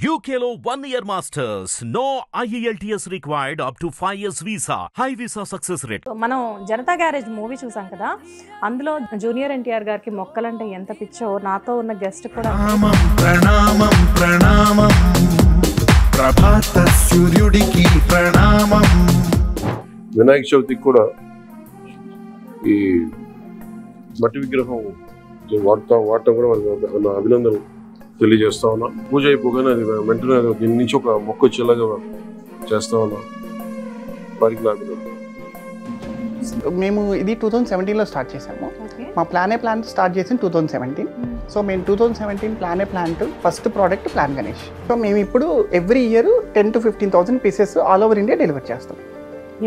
UKLO 1 year masters. No IELTS required up to 5 years visa. High visa success rate. మనం Janata garage movie చూసాం కదా, అందులో junior NTR గారికి మొక్కలంటే ఎంత పిచ్చో నాతో ఉన్న గెస్ట్ కూడా ప్రణామం ప్రణామం ప్రభాత సూర్యుడికి ప్రణామం. వినాయక చవితికి కూడా ఈ మట్టి విగ్రహం వాడటం కూడా నా అభినందనలు తెలియజేస్తా ఉన్నా. పూజ అయిపోగానే అది వెంటనే దీని నుంచి ఒక మొక్క వచ్చేలాగా చేస్తా ఉన్నా. వారికి నా అభినందనలు. మేము ఇది 2017లో స్టార్ట్ చేసాము. మా ప్లాన్ స్టార్ట్ చేసింది 2017. సో మేము 2017 plant first product plan Ganesh. So మేము ఇప్పుడు every year 10,000 to 15,000 pieces all over India deliver చేస్తాం.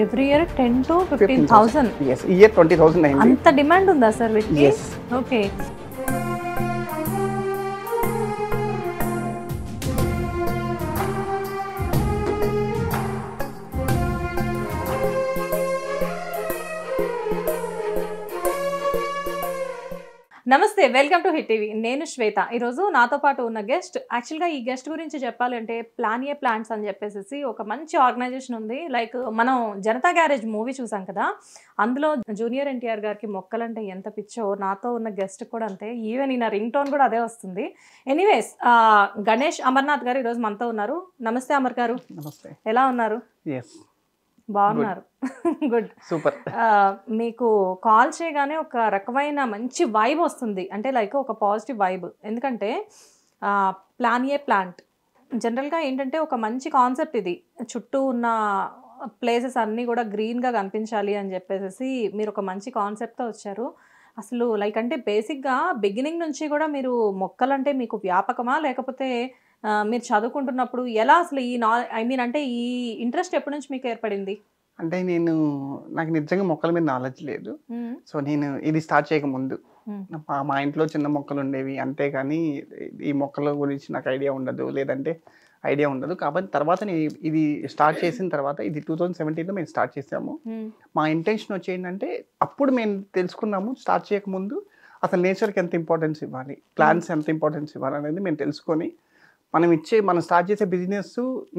Every year 10,000 to 15,000. yes, ఈ ఇయర్ 20,000 అయింది. అంత డిమాండ్ ఉందా సార్ వీటికి? yes. ఓకే. నమస్తే, వెల్కమ్ టు హిట్ టీవీ. నేను శ్వేత. ఈరోజు నాతో పాటు ఉన్న గెస్ట్, యాక్చువల్గా ఈ గెస్ట్ గురించి చెప్పాలంటే ప్లాన్ ఏ ప్లాంట్స్ అని చెప్పేసి ఒక మంచి ఆర్గనైజేషన్ ఉంది. లైక్ మనం జనతా గ్యారేజ్ మూవీ చూసాం కదా, అందులో జూనియర్ ఎన్టీఆర్ గారికి మొక్కలంటే ఎంత పిచ్చో నాతో ఉన్న గెస్ట్ కూడా అంతే. ఈవెన్ ఈయన రింగ్ టోన్ కూడా అదే వస్తుంది. ఎనీవేస్, గణేష్ అమర్నాథ్ గారు ఈరోజు మనతో ఉన్నారు. నమస్తే అమర్ గారు. నమస్తే. ఎలా ఉన్నారు? ఎస్, బాగున్నారు. Good, super. మీకు కాల్ చేయగానే ఒక రకమైన మంచి వైబ్ వస్తుంది, అంటే లైక్ ఒక పాజిటివ్ వైబ్. ఎందుకంటే ప్లాన్ ఏ ప్లాంట్ జనరల్గా ఏంటంటే ఒక మంచి కాన్సెప్ట్ ఇది. చుట్టూ ఉన్న ప్లేసెస్ అన్నీ కూడా గ్రీన్గా కనిపించాలి అని చెప్పేసి మీరు ఒక మంచి కాన్సెప్ట్తో వచ్చారు. అసలు లైక్ అంటే బేసిక్గా బిగినింగ్ నుంచి కూడా మీరు మొక్కలంటే మీకు వ్యాపకమా, లేకపోతే మీరు చదువుకుంటున్నప్పుడు ఎలా అసలు అంటే ఈ ఇంట్రెస్ట్ ఎప్పటి నుంచి మీకు ఏర్పడింది? అంటే నాకు నిజంగా మొక్కల మీద నాలెడ్జ్ లేదు. సో నేను ఇది స్టార్ట్ చేయకముందు మా ఇంట్లో చిన్న మొక్కలు ఉండేవి, అంతేగాని ఈ మొక్కల గురించి నాకు ఐడియా ఉండదు. కాబట్టి తర్వాత ఇది స్టార్ట్ చేసిన తర్వాత, ఇది 2017లో మేము స్టార్ట్ చేసాము. మా ఇంటెన్షన్ వచ్చి ఏంటంటే, అప్పుడు మేము తెలుసుకున్నాము స్టార్ట్ చేయకముందు అసలు నేచర్కి ఎంత ఇంపార్టెన్స్ ఇవ్వాలి, ప్లాంట్స్ ఎంత ఇంపార్టెన్స్ ఇవ్వాలి అనేది మేము తెలుసుకొని, మనం స్టార్ట్ చేసే బిజినెస్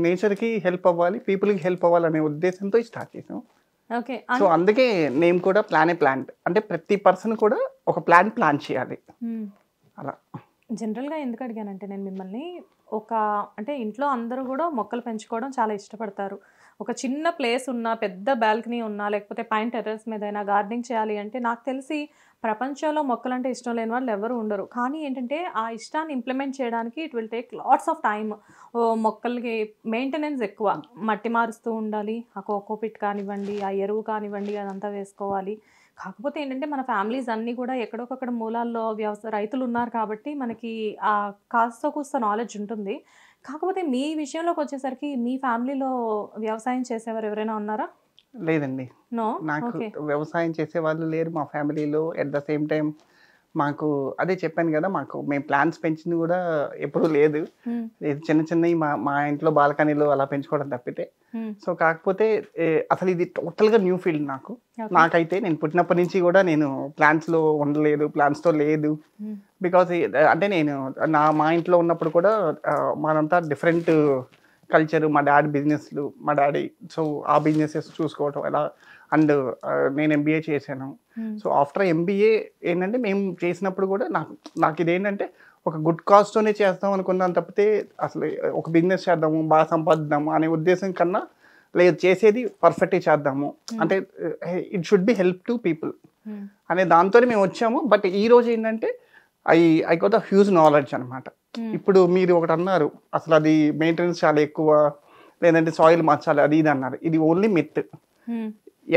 నేచర్కి హెల్ప్ అవ్వాలి, పీపుల్కి హెల్ప్ అవ్వాలి అనే ఉద్దేశంతో స్టార్ట్ చేసాం. ఓకే. సో అందుకే నేమ్ కూడా ప్లాన్ ఏ ప్లాంట్. అంటే ప్రతి పర్సన్ కూడా ఒక ప్లాన్ చేయాలి. అలా జనరల్గా ఎందుకు అడిగానంటే, నేను మిమ్మల్ని అంటే ఇంట్లో అందరూ కూడా మొక్కలు పెంచుకోవడం చాలా ఇష్టపడతారు. ఒక చిన్న ప్లేస్ ఉన్నా, పెద్ద బాల్కనీ ఉన్నా, లేకపోతే పైన టెర్రస్ మీద అయినా గార్డెనింగ్ చేయాలి అంటే నాకు తెలిసి ప్రపంచంలో మొక్కలంటే ఇష్టం లేని వాళ్ళు ఎవరు ఉండరు. కానీ ఏంటంటే ఆ ఇష్టాన్ని ఇంప్లిమెంట్ చేయడానికి it will take lots of time. మొక్కలకి మెయింటెనెన్స్ ఎక్కువ, మట్టి మారుస్తూ ఉండాలి, ఆ కోకోపిట్ కానివ్వండి, ఆ ఎరువు కానివ్వండి, అదంతా వేసుకోవాలి. కాకపోతే ఏంటంటే మన ఫ్యామిలీస్ అన్నీ కూడా ఎక్కడొకక్కడ మూలాల్లో రైతులు ఉన్నారు కాబట్టి మనకి ఆ కాస్త కూస్త నాలెడ్జ్ ఉంటుంది. కాకపోతే మీ విషయంలోకి వచ్చేసరికి మీ ఫ్యామిలీలో వ్యవసాయం చేసేవారు ఎవరైనా ఉన్నారా? లేదండి, నాకు వ్యవసాయం చేసే వాళ్ళు లేరు మా ఫ్యామిలీలో. ఎట్ ద సేమ్ టైం మాకు అదే చెప్పాను కదా, మేము ప్లాంట్స్ పెంచింది కూడా ఎప్పుడూ లేదు. చిన్నవి మా ఇంట్లో బాల్కనీలో అలా పెంచుకోవడం తప్పితే. సో కాకపోతే అసలు ఇది టోటల్గా న్యూ ఫీల్డ్ నాకైతే. నేను పుట్టినప్పటి నుంచి కూడా నేను ప్లాంట్స్లో ఉండలేదు, ప్లాంట్స్తో లేదు. బికాజ్ అంటే మా ఇంట్లో ఉన్నప్పుడు కూడా మనంతా డిఫరెంట్ కల్చర్. మా డాడీ బిజినెస్లు, సో ఆ బిజినెసెస్ చూసుకోవటం ఎలా. అండ్ నేను ఎంబీఏ చేశాను. సో ఆఫ్టర్ ఎంబీఏ ఏంటంటే మేము చేసినప్పుడు కూడా నాకు ఇదేంటంటే ఒక గుడ్ కాజ్తోనే చేస్తాం అనుకున్నాను తప్పితే, అసలు ఒక బిజినెస్ చేద్దాము, బాగా సంపాదిద్దాము అనే ఉద్దేశం కన్నా, లేదు చేసేది పర్ఫెక్ట్గా చేద్దాము, అంటే it should be help to people అనే దాంతోనే మేము వచ్చాము. బట్ ఈ రోజు ఏంటంటే I got the huge knowledge అనమాట. ఇప్పుడు మీరు ఒకటి అన్నారు, అసలు అది మెయింటెనెన్స్ చాలా ఎక్కువ, లేదంటే సాయిల్ మార్చాలి, అది ఇది అన్నారు. ఇది ఓన్లీ మిత్.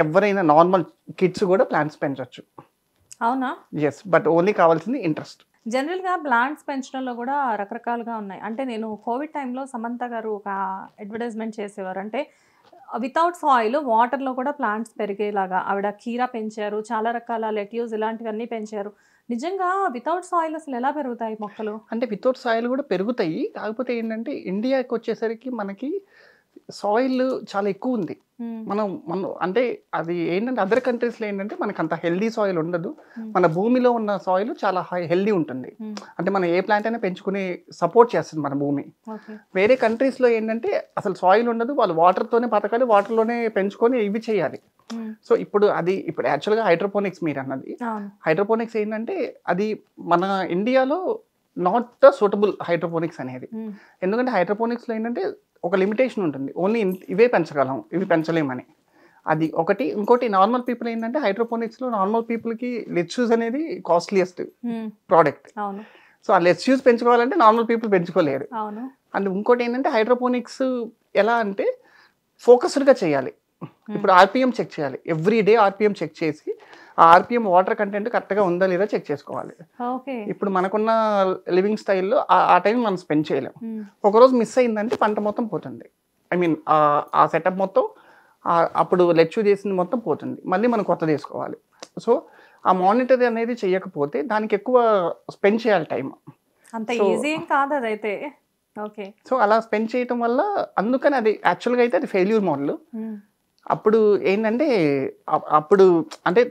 ఎవరైనా నార్మల్ కిడ్స్ కూడా ప్లాంట్స్ పెంచవచ్చు. అవునా? ఎస్, బట్ ఓన్లీ కావాల్సింది ఇంట్రెస్ట్. జనరల్గా ప్లాంట్స్ పెంచడంలో కూడా రకరకాలుగా ఉన్నాయి. అంటే నేను కోవిడ్ టైంలో సమంత గారు ఒక అడ్వర్టైజ్మెంట్ చేసేవారు. అంటే వితౌట్ సాయిల్ వాటర్లో కూడా ప్లాంట్స్ పెరిగేలాగా ఆవిడ కీరా పెంచారు, చాలా రకాల లెట్యూస్ ఇలాంటివన్నీ పెంచారు. నిజంగా వితౌట్ సాయిల్ అసలు ఎలా పెరుగుతాయి మొక్కలు? అంటే వితౌట్ సాయిల్ కూడా పెరుగుతాయి. కాకపోతే ఏంటంటే ఇండియాకి వచ్చేసరికి మనకి సాయిల్ చాలా ఎక్కువ ఉంది. మనం అంటే అది ఏంటంటే అదర్ కంట్రీస్లో ఏంటంటే మనకు అంత హెల్దీ సాయిల్ ఉండదు. మన భూమిలో ఉన్న సాయిల్ చాలా హెల్దీ ఉంటుంది. అంటే మనం ఏ ప్లాంట్ అయినా పెంచుకుని సపోర్ట్ చేస్తుంది మన భూమి. వేరే కంట్రీస్లో ఏంటంటే అసలు సాయిల్ ఉండదు, వాళ్ళు వాటర్తోనే బతకాలి, వాటర్లోనే పెంచుకొని ఇవి చేయాలి. సో ఇప్పుడు యాక్చువల్గా హైడ్రోపోనిక్స్ మీరు అన్నది, హైడ్రోపోనిక్స్ ఏంటంటే అది మన ఇండియాలో నాట్ ద సూటబుల్ హైడ్రోపోనిక్స్ అనేది. ఎందుకంటే హైడ్రోపోనిక్స్లో ఏంటంటే ఒక లిమిటేషన్ ఉంటుంది, ఓన్లీ ఇవే పెంచగలం, ఇవి పెంచలేమని. అది ఒకటి. ఇంకోటి నార్మల్ పీపుల్ ఏంటంటే హైడ్రోపోనిక్స్లో నార్మల్ పీపుల్కి లెట్యూస్ అనేది కాస్ట్లీయెస్ట్ ప్రోడక్ట్. సో ఆ లెట్యూస్ పెంచుకోవాలంటే నార్మల్ పీపుల్ పెంచుకోలేరు. అండ్ ఇంకోటి ఏంటంటే హైడ్రోపోనిక్స్ ఎలా అంటే ఫోకస్డ్గా చేయాలి. ఇప్పుడు ఆర్పిఎం చెక్ చేయాలి, ఎవ్రీ డే ఆర్పిఎం చెక్ చేసి ఆ ఆర్పిఎం వాటర్ కంటెంట్ కరెక్ట్గా ఉందా లేదా చెక్ చేసుకోవాలి. ఇప్పుడు మనకున్న లివింగ్ స్టైల్లో ఆ టైం మనం స్పెండ్ చేయలేం. ఒకరోజు మిస్ అయిందంటే పంట మొత్తం పోతుంది. ఐ మీన్ ఆ సెటప్ మొత్తం అప్పుడు లెట్యూ చేసింది మొత్తం పోతుంది, మళ్ళీ మనం కొత్తది వేసుకోవాలి. సో ఆ మానిటర్ అనేది చేయకపోతే దానికి ఎక్కువ స్పెండ్ చేయాలి టైం. అంత ఈజీ కాదు అదైతే. ఓకే. సో అలా స్పెండ్ చేయటం వల్ల అందుకని అది యాక్చువల్గా అయితే అది ఫెయిల్యూర్ మోడల్. అప్పుడు ఏంటంటే అప్పుడు అంటే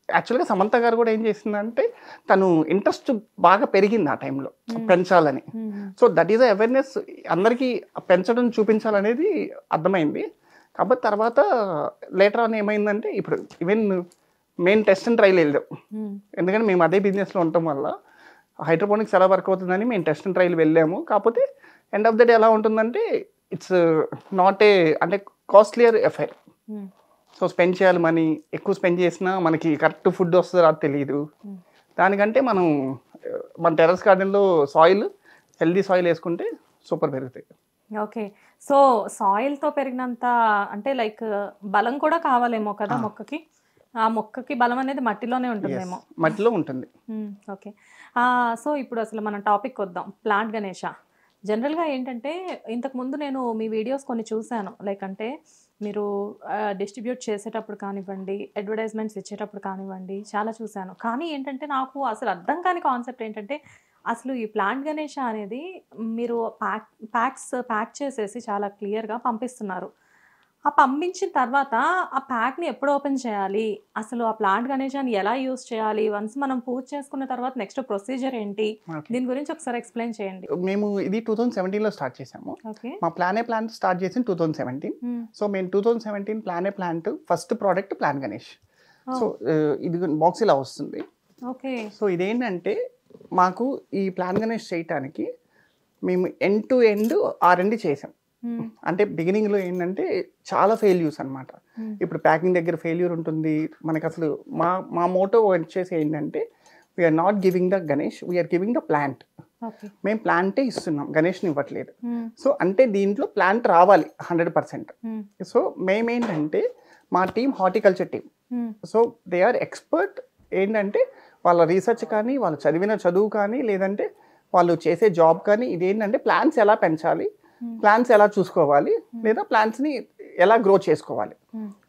యాక్చువల్గా సమంత గారు కూడా ఏం చేసిందంటే తను ఇంట్రెస్ట్ బాగా పెరిగింది ఆ టైంలో పెంచాలని. సో దట్ ఈస్ అవేర్నెస్, అందరికీ పెంచడం చూపించాలనేది అర్థమైంది. కాబట్టి తర్వాత లేటర్ ఆన్ ఏమైందంటే ఇప్పుడు even main test and trial వెళ్ళాం. ఎందుకంటే మేము అదే బిజినెస్లో ఉండటం వల్ల హైడ్రోపోనిక్స్ ఎలా వర్క్ అవుతుందని మేము టెస్ట్ అండ్ ట్రైల్ వెళ్ళాము. కాకపోతే ఎండ్ ఆఫ్ ద డే ఎలా ఉంటుందంటే ఇట్స్ నాట్ అంటే కాస్ట్లియర్ ఎఫైర్. సో స్పెండ్ చేయాలి మనీ, ఎక్కువ స్పెండ్ చేసినా మనకి కరెక్ట్ ఫుడ్ వస్తుందో అది తెలియదు. దానికంటే మనం మన టెర్రస్ గార్డెన్లో హెల్దీ సాయిల్ వేసుకుంటే సూపర్ పెరుగుతాయి. ఓకే. సో సాయిల్తో పెరిగినంత అంటే లైక్ బలం కూడా కావాలేమో కదా మొక్కకి. ఆ మొక్కకి బలం అనేది మట్టిలోనే ఉంటుందేమో. మట్టిలో ఉంటుంది. ఓకే. సో ఇప్పుడు అసలు మనం టాపిక్ వద్దాం, ప్లాంట్ గణేష. జనరల్గా ఏంటంటే ఇంతకుముందు నేను మీ వీడియోస్ కొన్ని చూశాను, లైక్ అంటే మీరు డిస్ట్రిబ్యూట్ చేసేటప్పుడు కానివ్వండి, అడ్వర్టైజ్మెంట్స్ ఇచ్చేటప్పుడు కానివ్వండి, చాలా చూశాను. కానీ ఏంటంటే నాకు అసలు అర్థం కాని కాన్సెప్ట్ ఏంటంటే అసలు ఈ ప్లాంట్ గణేష అనేది మీరు ప్యాక్ చేసేసి చాలా క్లియర్గా పంపిస్తున్నారు. ఆ పంపించిన తర్వాత ఆ ప్యాక్ని ఎప్పుడు ఓపెన్ చేయాలి, అసలు ఆ ప్లాంట్ గణేషాన్ని ఎలా యూజ్ చేయాలి, వన్స్ మనం పూజ చేసుకున్న తర్వాత నెక్స్ట్ ప్రొసీజర్ ఏంటి, దీని గురించి ఒకసారి ఎక్స్ప్లెయిన్ చేయండి. మేము ఇది 2017లో స్టార్ట్ చేసాము. మా ప్లాంట్ స్టార్ట్ చేసింది 2017. సో మేము 2017 plant first product plant Ganesh. So ఇది బాక్స్ ఇలా వస్తుంది. ఓకే. సో ఇదేంటంటే మాకు ఈ ప్లాంట్ గణేష్ చేయటానికి మేము ఎండ్ టు ఎండ్ R&D చేసాం. అంటే బిగినింగ్లో ఏంటంటే చాలా ఫెయిల్యూర్స్ అనమాట. ఇప్పుడు ప్యాకింగ్ దగ్గర ఫెయిల్యూర్ ఉంటుంది మనకు. అసలు మా మోటో వచ్చేసి ఏంటంటే we are not giving the Ganesh, we are giving the plant. మేము ప్లాంటే ఇస్తున్నాం, గణేష్ని ఇవ్వట్లేదు. సో అంటే దీంట్లో ప్లాంట్ రావాలి 100%. సో మేమేంటంటే మా team horticulture team. So they are expert. ఏంటంటే వాళ్ళ రీసెర్చ్ కానీ, వాళ్ళు చదివిన చదువు కానీ, లేదంటే వాళ్ళు చేసే జాబ్ కానీ ఇదేంటంటే ప్లాంట్స్ ఎలా పెంచాలి, ప్లాంట్స్ ఎలా చూసుకోవాలి, లేదా ప్లాంట్స్ని ఎలా గ్రో చేసుకోవాలి,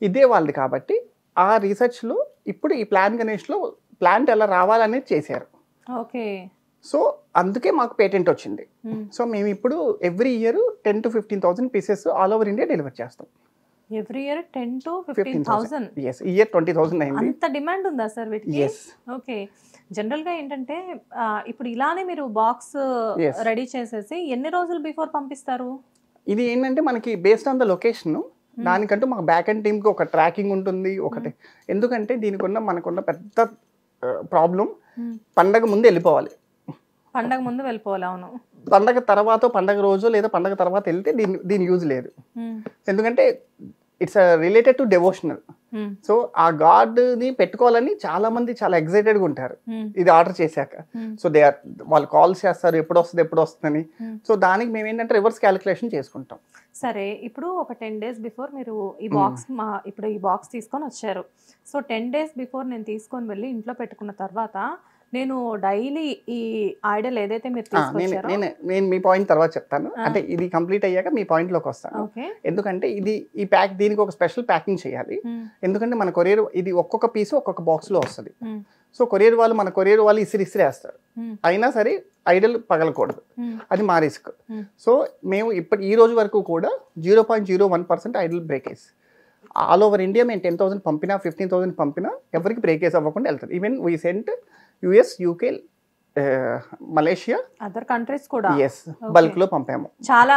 ఇదే వాళ్ళది. కాబట్టి ఆ రీసెర్చ్లో ఇప్పుడు ఈ ప్లాంట్ గణేష్లో ప్లాంట్ ఎలా రావాలనేది చేశారు. ఓకే. సో అందుకే మాకు పేటెంట్ వచ్చింది. సో మేము ఇప్పుడు every year 10,000 to 15,000 pieces all over India deliver చేస్తాం. Every year 10,000 to 15,000. ఎస్, ఈ ఇయర్ 20,000 అయింది. అంత డిమాండ్ ఉందా సార్ వీటికి? ఎస్. ఓకే. జనరల్గా ఏంటంటే ఇప్పుడు ఇలానే మీరు బాక్స్ రెడీ చేసేసి ఎన్ని రోజులు బిఫోర్ పంపిస్తారు? ఇది ఏంటంటే మనకి బేస్డ్ ఆన్ ద లొకేషన్, దానికంటూ మాకు బ్యాక్ అండ్ టీమ్కి ఒక ట్రాకింగ్ ఉంటుంది ఒకటి. ఎందుకంటే మనకున్న పెద్ద ప్రాబ్లం పండగ ముందు వెళ్ళిపోవాలి. పండగ ముందు వెళ్ళిపోవాలి. అవును. పండగ తర్వాత, పండగ రోజు లేదా పండగ తర్వాత వెళ్తే దీని యూజ్ లేదు. ఎందుకంటే it's related to devotional. So ఆ గాడ్ని పెట్టుకోవాలని చాలా మంది చాలా ఎక్సైటెడ్గా ఉంటారు ఇది ఆర్డర్ చేశాక. సో వాళ్ళు కాల్స్ చేస్తారు ఎప్పుడు వస్తుందని. సో దానికి మేము ఏంటంటే రివర్స్ క్యాలిక్యులేషన్ చేసుకుంటాం. సరే, ఇప్పుడు ఒక 10 days బిఫోర్ మీరు ఈ బాక్స్ ఇప్పుడు ఈ బాక్స్ తీసుకొని వచ్చారు. సో 10 days బిఫోర్ నేను తీసుకొని వెళ్ళి ఇంట్లో పెట్టుకున్న తర్వాత నేను డైలీ ఈ ఐడల్ ఏదైతే మీరు తీసుకొచ్చారో నేను మీ పాయింట్ తర్వాత చెప్తాను. అంటే ఇది కంప్లీట్ అయ్యాక మీ పాయింట్ లోకి వస్తాను. ఎందుకంటే ఇది ఈ ప్యాక్ దీనికి ఒక స్పెషల్ ప్యాకింగ్ చేయాలి. ఎందుకంటే మన కొరియర్ ఇది ఒక్కొక్క పీసు ఒక్కొక్క బాక్స్ లో వస్తుంది. సో మన కొరియర్ వాళ్ళు ఇసిరేస్తారు. అయినా సరే ఐడల్ పగలకూడదు, అది మా రిస్క్. సో మేము ఈ రోజు వరకు కూడా 0.01% Idol breakage all over India మేము 10,000 పంపినా 15,000 పంపినా ఎవరికి బ్రేకేజ్ అవ్వకుండా వెళ్తారు. Even we sent US, UK, Malaysia, other countries కూడా బల్క్ లో పంపాము. చాలా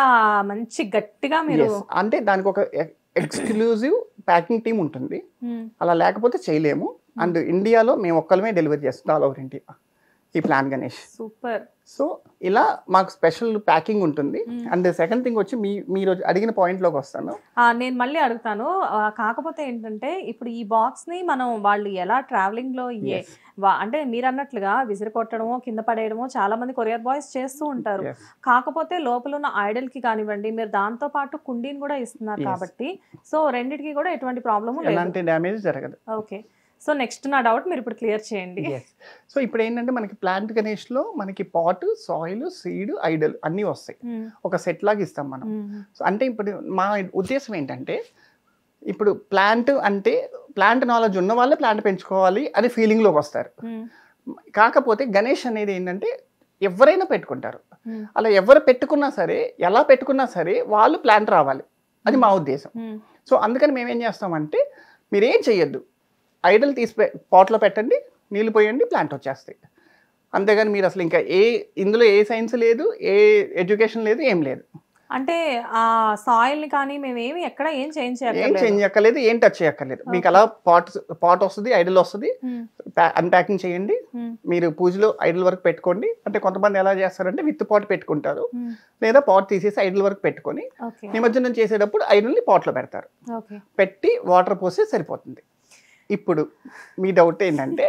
మంచి గట్టిగా మీరు అంటే దానికి ఒక ఎక్స్క్లూజివ్ ప్యాకింగ్ టీమ్ ఉంటుంది. అలా లేకపోతే చేయలేము. అండ్ ఇండియాలో మేము ఒక్కలమే డెలివరీ చేస్తాం ఆల్ ఓవర్ ఇండియా ఈ ప్లాన్ గణేష్. సూపర్. సో ఇలా మాకు స్పెషల్ ప్యాకింగ్ ఉంటుంది. అండ్ సెకండ్ థింగ్ వచ్చి మీరు అడిగిన పాయింట్ లోకి వస్తాను. నేను మళ్ళీ అడుగుతాను. కాకపోతే ఏంటంటే ఇప్పుడు ఈ బాక్స్ ని మనం వాళ్ళు ఎలా ట్రావెలింగ్ లో అంటే మీరు అన్నట్లుగా విసిరి కొట్టడమో కింద పడేయడమో చాలా మంది కొరియర్ బాయ్స్ చేస్తూ ఉంటారు. కాకపోతే లోపల ఉన్న ఐడల్ కి కానివ్వండి మీరు దాంతో పాటు కుండీని కూడా ఇస్తున్నారు కాబట్టి సో రెండిటికి కూడా ఎటువంటి ప్రాబ్లమ్ లేదు, ఎలాంటి డ్యామేజ్ జరగదు. ఓకే. సో నెక్స్ట్ నా డౌట్ మీరు ఇప్పుడు క్లియర్ చేయండి. సో ఇప్పుడు ఏంటంటే మనకి ప్లాంట్ గణేష్ లో మనకి పాట్, సాయిల్, సీడ్, ఐడల్ అన్నీ వస్తాయి. ఒక సెట్ లాగా ఇస్తాం మనం. సో అంటే ఇప్పుడు మా ఉద్దేశం ఏంటంటే ఇప్పుడు ప్లాంట్ అంటే ప్లాంట్ నాలెడ్జ్ ఉన్న వాళ్ళే ప్లాంట్ పెంచుకోవాలి అని ఫీలింగ్ లోకి వస్తారు. కాకపోతే గణేష్ అనేది ఏంటంటే ఎవరైనా పెట్టుకుంటారు. అలా ఎవరు పెట్టుకున్నా సరే ఎలా పెట్టుకున్నా సరే వాళ్ళు ప్లాంట్ రావాలి, అది మా ఉద్దేశం. సో అందుకని మేమేం చేస్తామంటే మీరేం చెయ్యొద్దు, ఐడల్ తీసి పాట్లో పెట్టండి, నీళ్ళు పోయండి, ప్లాంట్ వచ్చేస్తాయి. అంతేగాని మీరు అసలు ఇంకా ఇందులో ఏ సైన్స్ లేదు, ఏ ఎడ్యుకేషన్ లేదు, ఏం లేదు. అంటే ఆ సాయిల్ ని కానీ మేమేమి ఎక్కడ ఏం చేంజ్ చేయక్కర్లేదు, ఏం టచ్ చేయక్కర్లేదు. మీకు అలా పాట్ వస్తుంది, ఐడల్ వస్తుంది, అన్ప్యాకింగ్ చేయండి. మీరు పూజలో ఐడల్ వరకు పెట్టుకోండి. అంటే కొంతమంది ఎలా చేస్తారంటే విత్ పాట్ పెట్టుకుంటారు, లేదా పాట్ తీసేసి ఐడల్ వరకు పెట్టుకొని నిమజ్జనం చేసేటప్పుడు ఐడల్ని పాట్లో పెడతారు. పెట్టి వాటర్ పోస్తే సరిపోతుంది. ఇప్పుడు మీ డౌట్ ఏంటంటే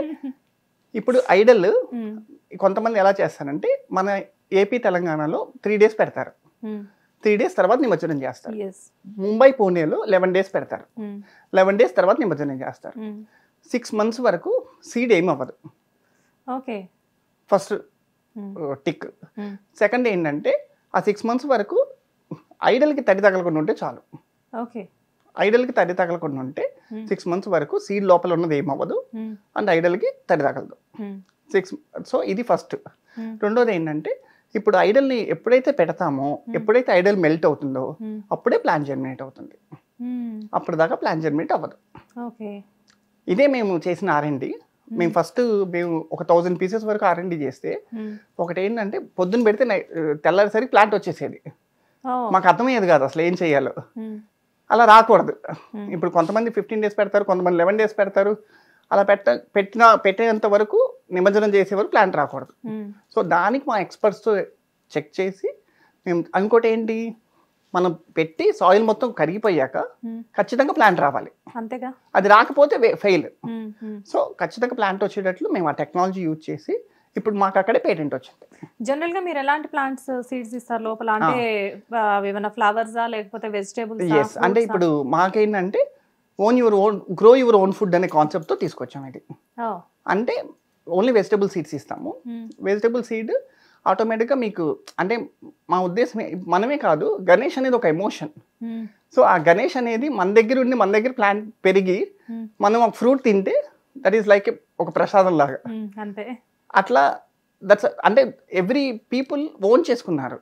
ఇప్పుడు ఐడల్ కొంతమంది ఎలా చేస్తారంటే మన ఏపీ తెలంగాణలో 3 days పెడతారు, 3 days తర్వాత నిమజ్జనం చేస్తారు. ముంబై, పూణేలో 11 days పెడతారు, 11 days తర్వాత నిమజ్జనం చేస్తారు. 6 months వరకు సీడ్ ఏం అవ్వదు. First tick. సెకండ్ ఏంటంటే ఆ 6 months వరకు ఐడల్కి తడి తగలకుండా ఉంటే చాలు. ఐడల్కి తడి తగలకుండా ఉంటే 6 months వరకు సీడ్ లోపల ఉన్నది ఏమవ్వదు అండ్ ఐడల్కి తడి తగలదు. సో ఇది ఫస్ట్. రెండోది ఏంటంటే ఇప్పుడు ఐడల్ని ఎప్పుడైతే పెడతామో, ఎప్పుడైతే ఐడల్ మెల్ట్ అవుతుందో అప్పుడే ప్లాంట్ జర్మినేట్ అవుతుంది. అప్పుడు దాకా ప్లాంట్ జర్మినేట్ అవ్వదు. ఇదే మేము చేసిన R&D. మేము ఒక 1000 pieces వరకు R&D చేస్తే ఒకటి ఏంటంటే పొద్దున్న పెడితే తెల్లారిసరికి ప్లాంట్ వచ్చేసేది. మాకు అర్థమయ్యేది కాదు అసలు ఏం చేయాలో. అలా రాకూడదు. ఇప్పుడు కొంతమంది 15 days పెడతారు, కొంతమంది 11 days పెడతారు. అలా పెట్టేంత వరకు నిమజ్జనం చేసే వరకు ప్లాంట్ రాకూడదు. సో దానికి మా ఎక్స్పర్ట్స్తో చెక్ చేసి మేము ఇంకోటి ఏంటి, మనం పెట్టి సాయిల్ మొత్తం కరిగిపోయాక ఖచ్చితంగా ప్లాంట్ రావాలి, అంతేగా. అది రాకపోతే ఫెయిల్. సో ఖచ్చితంగా ప్లాంట్ వచ్చేటట్లు మేము ఆ టెక్నాలజీ యూజ్ చేసి ఇప్పుడు మాకు అక్కడే పేటెంట్ వచ్చింది. జనరల్ గా మీరు ఎలాంటి ప్లాంట్స్ సీడ్స్ ఇస్తారు లోపల? అంటే ఏమైనా ఫ్లవర్సా లేకపోతే వెజిటేబుల్స్? ఎస్, అంటే ఇప్పుడు మాకేంటంటే గ్రో యువర్ ఓన్ ఫుడ్ అనే కాన్సెప్ట్ తో తీసుకొచ్చాము ఇది. అంటే ఓన్లీ వెజిటేబుల్ సీడ్స్ ఇస్తాము. వెజిటేబుల్ సీడ్ ఆటోమేటిక్గా మీకు అంటే మా ఉద్దేశం మనమే కాదు, గణేష్ అనేది ఒక ఎమోషన్. సో ఆ గణేష్ అనేది మన దగ్గర ఉండి మన దగ్గర ప్లాంట్ పెరిగి మనం ఒక ఫ్రూట్ తింటే దట్ ఈస్ లైక్ ఒక ప్రసాదం లాగా. అంతే. అట్లా అంటే ఎవ్రీ పీపుల్ ఓన్ చేసుకున్నారు.